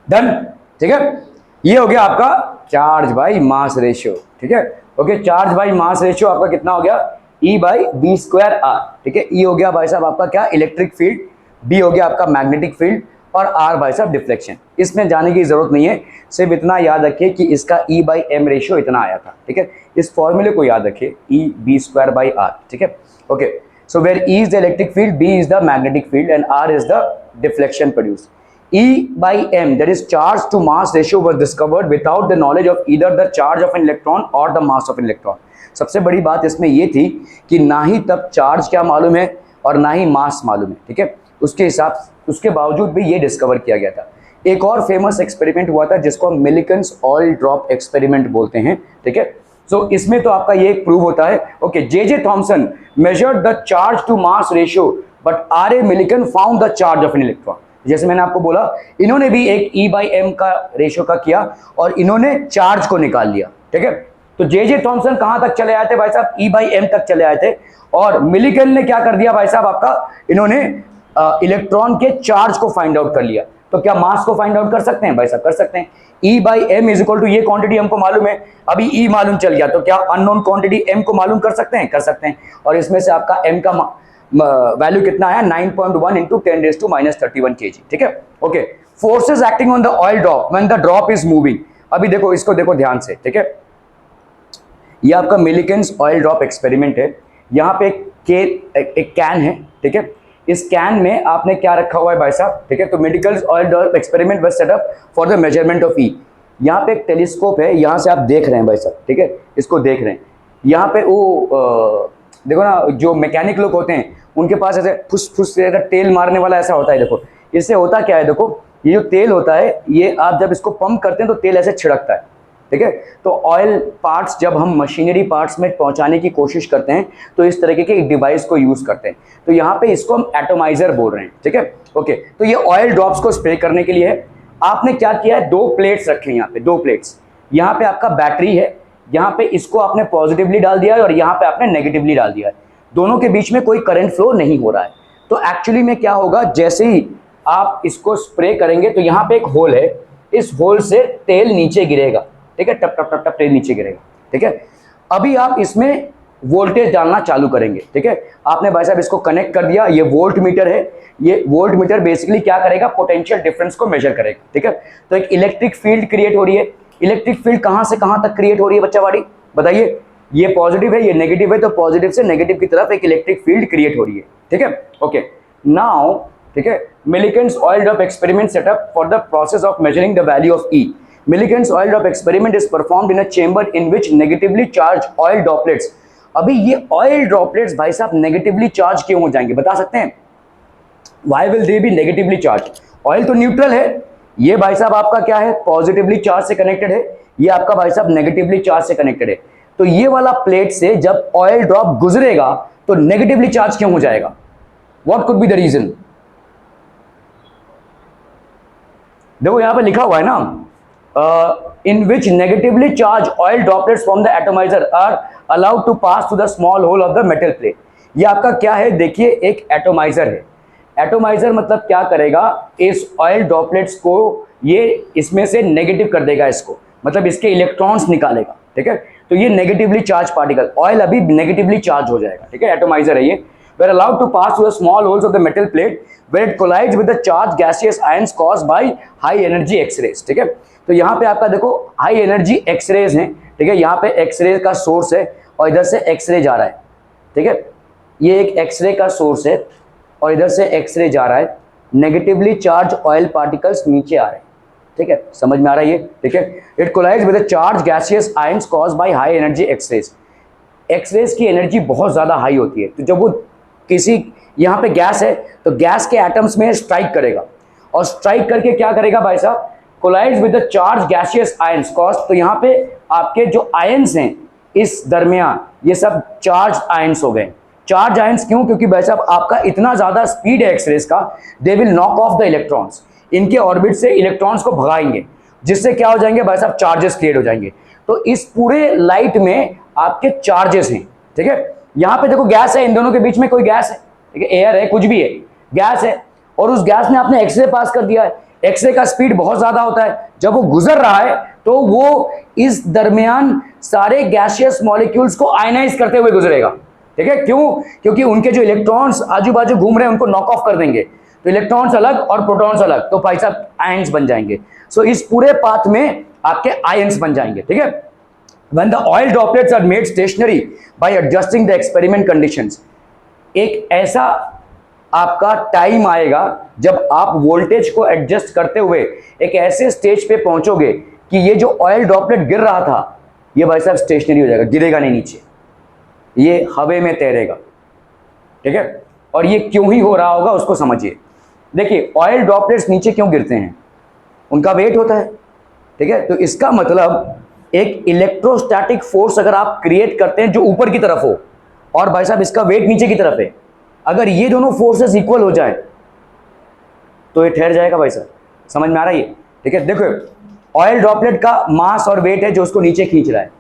Done, ठीक है। ये हो गया आपका चार्ज बाई मास रेशियो, ठीक है, okay. Charge by mass ratio आपका कितना हो गया, E by B square R, ठीक है। E हो गया भाई साहब आपका क्या, इलेक्ट्रिक फील्ड, B हो गया आपका मैग्नेटिक फील्ड, और R भाई साहब डिफ्लेक्शन। इसमें जाने की जरूरत नहीं है, सिर्फ इतना याद रखिए कि इसका E बाई m रेशियो इतना आया था, ठीक है। इस फॉर्मूले को याद रखिए, E b square by R, ठीक है, okay. So where E is the electric field, B is the magnetic field and R is the deflection produce. E by m, that is charge to mass ratio, was discovered without the knowledge of either the charge of an electron or the mass of an electron। सबसे बड़ी बात इसमें ये थी कि ना ही तब चार्ज क्या मालूम है और ना ही मास मालूम है, ठीक है। उसके बावजूद भी ये डिस्कवर किया गया था। एक और फेमस एक्सपेरिमेंट हुआ था जिसको हम मिलिकन्स ऑयल ड्रॉप एक्सपेरिमेंट बोलते हैं, ठीक है। सो इसमें तो आपका ये प्रूव होता है, okay. J.J. Thomson measured the charge to mass ratio but R.A. Millikan found the charge of an electron। जैसे मैंने आपको बोला, इन्होंने भी एक E/m का रेशियो का किया और इन्होंने चार्ज को निकाल लिया, ठीक है। तो जे थॉमसन कहां तक चले आए थे भाई साहब, E/m तक चले आए थे, और मिलिकन ने क्या कर दिया भाई साहब आपका, इन्होंने इलेक्ट्रॉन के चार्ज को फाइंड आउट कर लिया। तो क्या मास को फाइंड आउट कर सकते हैं भाई साहब, कर सकते हैं। E/m इज इक्वल टू, ये क्वांटिटी हमको मालूम है, अभी E मालूम चल गया, तो क्या अननोन क्वांटिटी m को मालूम कर सकते हैं, कर सकते हैं। और इसमें से आपका m का वैल्यू कितना आया, 9.1 इंटू 10⁻³ kg, ठीक है। Okay, forces acting on the oil drop when the drop is moving. अभी देखो, इसको देखो ध्यान से, ठीक है। ये आपका मिलिकन्स ऑयल ड्रॉप एक्सपेरिमेंट है। यहाँ पे एक कैन है, ठीक है। इस कैन में आपने क्या रखा हुआ है भाई साहब, ठीक है। तो Millikan's oil drop experiment was set up for the measurement of E। यहाँ पे एक टेलीस्कोप है, यहाँ से आप देख रहे हैं भाई साहब, ठीक है, इसको देख रहे हैं। यहाँ पे वो देखो ना, जो मैकेनिक लोग होते हैं उनके पास ऐसे फुस फुस से तेल मारने वाला ऐसा होता है। देखो इससे होता क्या है, देखो ये जो तेल होता है, ये आप जब इसको पंप करते हैं तो तेल ऐसे छिड़कता है, ठीक है। तो ऑयल पार्ट्स जब हम मशीनरी पार्ट्स में पहुंचाने की कोशिश करते हैं तो इस तरीके के एक डिवाइस को यूज करते हैं। तो यहाँ पे इसको हम एटोमाइजर बोल रहे हैं, ठीक है। ओके, तो ये ऑयल ड्रॉप्स को स्प्रे करने के लिए है। आपने क्या किया है, 2 प्लेट्स रखे हैं यहाँ पे, 2 प्लेट्स। यहाँ पे आपका बैटरी है, यहाँ पे इसको आपने पॉजिटिवली डाल दिया है और यहाँ पे आपने नेगेटिवली डाल दिया है। दोनों के बीच में कोई करंट फ्लो नहीं हो रहा है। तो एक्चुअली में क्या होगा, जैसे ही आप इसको स्प्रे करेंगे तो यहाँ पे एक होल है, इस होल से तेल नीचे गिरेगा, ठीक है, टप टप टप टप तेल नीचे गिरेगा, ठीक है। अभी आप इसमें वोल्टेज डालना चालू करेंगे, ठीक है। आपने भाई साहब इसको कनेक्ट कर दिया, ये वोल्ट मीटर है। ये वोल्ट मीटर बेसिकली क्या करेगा, पोटेंशियल डिफरेंस को मेजर करेगा, ठीक है। तो एक इलेक्ट्रिक फील्ड क्रिएट हो रही है। इलेक्ट्रिक फील्ड कहां से कहां तक क्रिएट हो रही है बच्चा वाड़ी, बताइए। ये पॉजिटिव है, ये नेगेटिव है, तो पॉजिटिव से नेगेटिव की तरफ एक इलेक्ट्रिक फील्ड क्रिएट हो रही है, ठीक है। ओके, नाउ, ठीक है, Millikan's oil drop experiment setup for the process of measuring the value of E। Millikan's oil drop experiment is performed in a chamber in which negatively charged oil droplets। अभी ये ऑयल ड्रॉपलेट्स भाई साहब नेगेटिवली चार्ज क्यों हो जाएंगे, बता सकते हैं? Why will they be negatively charged? Oil तो न्यूट्रल है, ये भाई साहब आपका क्या है, पॉजिटिवली चार्ज से कनेक्टेड है, ये आपका भाई साहब नेगेटिवली चार्ज से कनेक्टेड है। तो ये वाला प्लेट से जब ऑयल ड्रॉप गुजरेगा तो नेगेटिवली चार्ज क्यों हो जाएगा? What could be the reason? देखो यहां पे लिखा हुआ है ना, in which negatively charged oil droplets from the atomizer are allowed to pass through the small hole of the metal plate। ये आपका क्या है, देखिए एक एटोमाइजर है। एटोमाइजर मतलब क्या करेगा, इस ऑयल ड्रॉपलेट्स को ये इसमें से नेगेटिव कर देगा, इसको मतलब इसके इलेक्ट्रॉन्स निकालेगा, ठीक है। तो ये नेगेटिवली चार्ज पार्टिकल, ऑयल अभी नेगेटिवली चार्ज हो जाएगा, ठीक है। एटोमाइजर है ये। were allowed to pass through the small holes of the metal plate where it collides with the charged gaseous ions caused by high energy X-rays, ठीक है। तो यहाँ पे आपका देखो हाई एनर्जी एक्सरेज हैं, ठीक है। यहाँ पे एक्सरे का सोर्स है और इधर से एक्सरे जा रहा है, ठीक है। ये एक एक्सरे का सोर्स है और इधर से एक्सरे जा रहा है। नेगेटिवली चार्ज ऑयल पार्टिकल्स नीचे आ रहे हैं, ठीक है, समझ में आ रहा है ये, ठीक है। It collides with the charge gaseous ions caused by high energy x-rays. X-rays की एनर्जी बहुत ज़्यादा हाई होती है, तो जब वो किसी, यहाँ पे गैस है तो गैस के एटम्स में स्ट्राइक करेगा और स्ट्राइक करके क्या करेगा भाई साहब, collides with the charge gaseous ions cause. तो यहाँ पे आपके जो आयंस हैं इस दरमियान, ये सब चार्ज आयंस हो गए। चार्ज आयंस क्यों, क्योंकि भाई साहब आपका इतना ज़्यादा स्पीड है एक्सरेज का, they will knock off the electrons, इनके ऑर्बिट से इलेक्ट्रॉन्स को भगाएंगे, जिससे क्या हो जाएंगे भाई साहब, चार्जेस क्रिएट हो जाएंगे। तो इस पूरे लाइट में आपके चार्जेस हैं, ठीक है। यहाँ पे देखो गैस है, इन दोनों के बीच में कोई गैस है, ठीक है, एयर है, कुछ भी है, गैस है, और उस गैस ने आपने एक्सरे पास कर दिया है। एक्सरे का स्पीड बहुत ज्यादा होता है, जब वो गुजर रहा है तो वो इस दरमियान सारे गैसियस मॉलिक्यूल्स को आयनाइज करते हुए गुजरेगा, ठीक है। क्यों, क्योंकि उनके जो इलेक्ट्रॉन्स आजू बाजू घूम रहे हैं उनको नॉक ऑफ कर देंगे, तो इलेक्ट्रॉन्स अलग और प्रोटॉन्स अलग, तो भाई साहब आयंस बन जाएंगे। सो इस पूरे पाथ में आपके आयंस बन जाएंगे, ठीक है। When the oil droplets are made stationary by adjusting the experiment conditions, एक ऐसा आपका टाइम आएगा जब आप वोल्टेज को एडजस्ट करते हुए एक ऐसे स्टेज पे पहुंचोगे कि ये जो ऑयल ड्रॉपलेट गिर रहा था ये भाई साहब स्टेशनरी हो जाएगा, गिरेगा नहीं नीचे, ये हवा में तैरेगा, ठीक है। और ये क्यों ही हो रहा होगा उसको समझिए। देखिए ऑयल ड्रॉपलेट्स नीचे क्यों गिरते हैं, उनका वेट होता है, ठीक है। तो इसका मतलब एक इलेक्ट्रोस्टैटिक फोर्स अगर आप क्रिएट करते हैं जो ऊपर की तरफ हो और भाई साहब इसका वेट नीचे की तरफ है, अगर ये दोनों फोर्सेस इक्वल हो जाए तो ये ठहर जाएगा भाई साहब, समझ में आ रहा है ये, ठीक है। देखो ऑयल ड्रॉपलेट का मास और वेट है जो उसको नीचे खींच रहा है,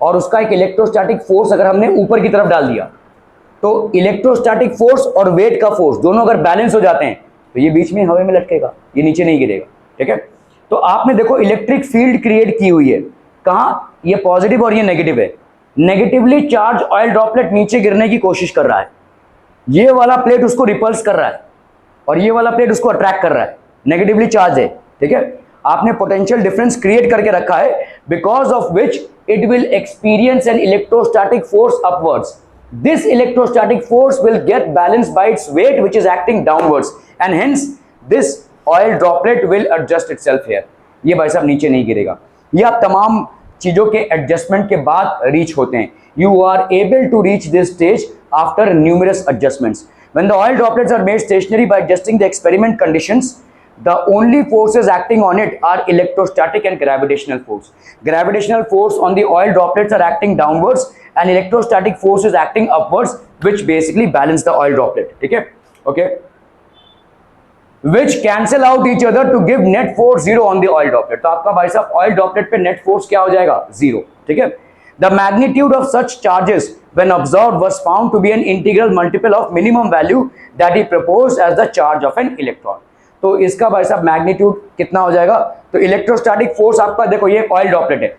और उसका एक इलेक्ट्रोस्टैटिक फोर्स अगर हमने ऊपर की तरफ डाल दिया, तो इलेक्ट्रोस्टैटिक फोर्स और वेट का फोर्स दोनों अगर बैलेंस हो जाते हैं तो ये बीच में हवा में लटकेगा, ये नीचे नहीं गिरेगा, ठीक है। तो आपने देखो इलेक्ट्रिक फील्ड क्रिएट की हुई है, कहाँ, ये पॉजिटिव और ये नेगेटिव है। नेगेटिवली चार्ज ऑयल ड्रॉपलेट नीचे गिरने की कोशिश कर रहा है, ये वाला प्लेट उसको रिपल्स कर रहा है और ये वाला प्लेट उसको अट्रैक्ट कर रहा है, नेगेटिवली चार्ज है, ठीक है। आपने पोटेंशियल डिफरेंस क्रिएट करके रखा है, because of which it will experience an electrostatic force upwards. This electrostatic force will get balanced by its weight which is acting downwards and hence this oil droplet will adjust itself here। ये भाई साहब नीचे नहीं गिरेगा। ये आप तमाम चीजों के एडजस्टमेंट के बाद रीच होते हैं। You are able to reach this stage after numerous adjustments। When the oil droplets are made stationary by adjusting the experiment conditions, the only forces acting on it are electrostatic and gravitational force। Gravitational force on the oil droplets are acting downwards and electrostatic force is acting upwards, which basically balance the oil droplet, ठीक है, okay, which cancel out each other to give net force 0 on the oil droplet। तो आपका भाई साहब oil droplet पे net force क्या हो जाएगा, 0, ठीक है। The magnitude of such charges when observed was found to be an integral multiple of minimum value that he proposed as the charge of an electron। तो इसका भाई साहब मैग्नीट्यूड कितना हो जाएगा, तो इलेक्ट्रोस्टैटिक फोर्स आपका देखो ये ऑयल ड्रॉपलेट है,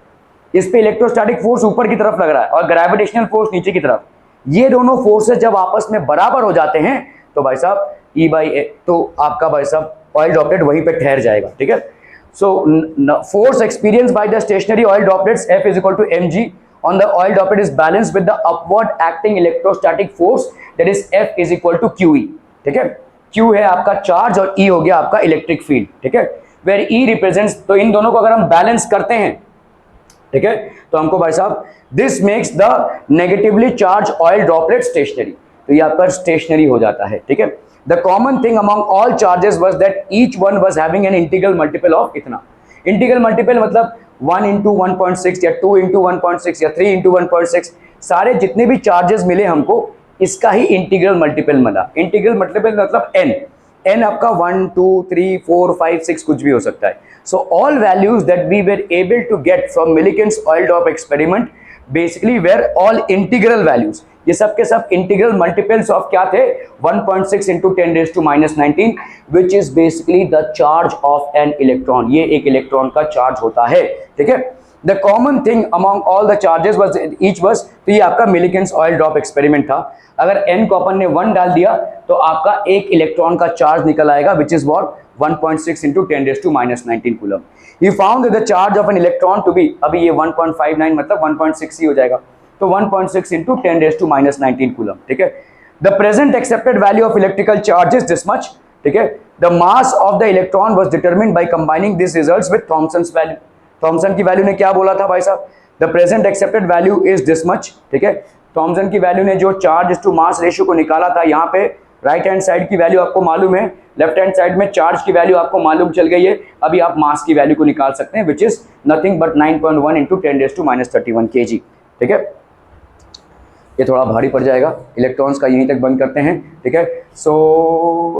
इस पे इलेक्ट्रोस्टैटिक फोर्स ऊपर की तरफ लग रहा है और ग्रेविटेशनल फोर्स नीचे की तरफ, ये दोनों फोर्सेस जब आपस में बराबर हो जाते हैं तो भाई साहब E by A, तो आपका भाई साहब ऑयल ड्रॉपलेट वहीं पे ठहर जाएगा, ठीक है। So force experience by the stationary oil droplets F is equal to mg on the oil droplet is balanced with the upward acting electrostatic force that is F is equal to QE, ठीक है। Q है आपका चार्ज और E हो गया आपका इलेक्ट्रिक फील्ड, ठीक है, वेर E रिप्रेजेंट्स, तो इन दोनों को अगर हम बैलेंस करते हैं, ठीक है, तो हमको भाई साहब this makes the negatively charge oil droplet stationary, तो ये आपका स्टेशनरी हो जाता है, ठीक है। The common thing among all charges was that each one was having an integral multiple of इतना। इंटीग्रल मल्टीपल मतलब 1 into 1.6 या 2 into 1.6 या 3 into 1.6, सारे जितने भी चार्जेस मिले हमको इसका ही इंटीग्रल मल्टीपल मिला। इंटीग्रल मल्टीपल मतलब n आपका 1 2 3 4 5 6 कुछ भी हो सकता है। So all values that we were able to get from Millikan's oil drop experiment basically were all integral values, ये सब के सब इंटीग्रल मल्टीपल्स ऑफ क्या थे, 1.6 into 10 raised to -19 which is basically the charge of an electron, ये एक इलेक्ट्रॉन का चार्ज होता है, ठीक है। The common thing among all the charges was each was, तो ये आपका मिलिकन्स ऑयल ड्रॉप एक्सपेरिमेंट था। अगर n को अपन ने 1 डाल दिया तो आपका एक इलेक्ट्रॉन का चार्ज निकल आएगा which is what 1.6 into 10 raised to -19 coulomb. He found the charge of an electron to be, अभी ये 1.59 मतलब 1.6 ही हो जाएगा, तो 1.6 into 10 raised to -19 कूलम, ठीक है। The present accepted value of electrical charge is this much, ठीक है। The mass of the electron was determined by combining this results with Thomson's value. Thomson की वैल्यू ने क्या बोला था भाई साहब, the present accepted value is this much, ठीक है। थॉमसन की वैल्यू ने जो चार्ज टू मास रेशियो को निकाला था, यहाँ पे राइट हैंड साइड की वैल्यू आपको मालूम है, लेफ्ट हैंड साइड में चार्ज की वैल्यू आपको मालूम चल गई है, अभी आप मास की वैल्यू को निकाल सकते हैं which is nothing but 9.1 into 10 raised to -31 kg, ठीक है। ये थोड़ा भारी पड़ जाएगा, इलेक्ट्रॉन्स का यहीं तक बंद करते हैं, ठीक है। सो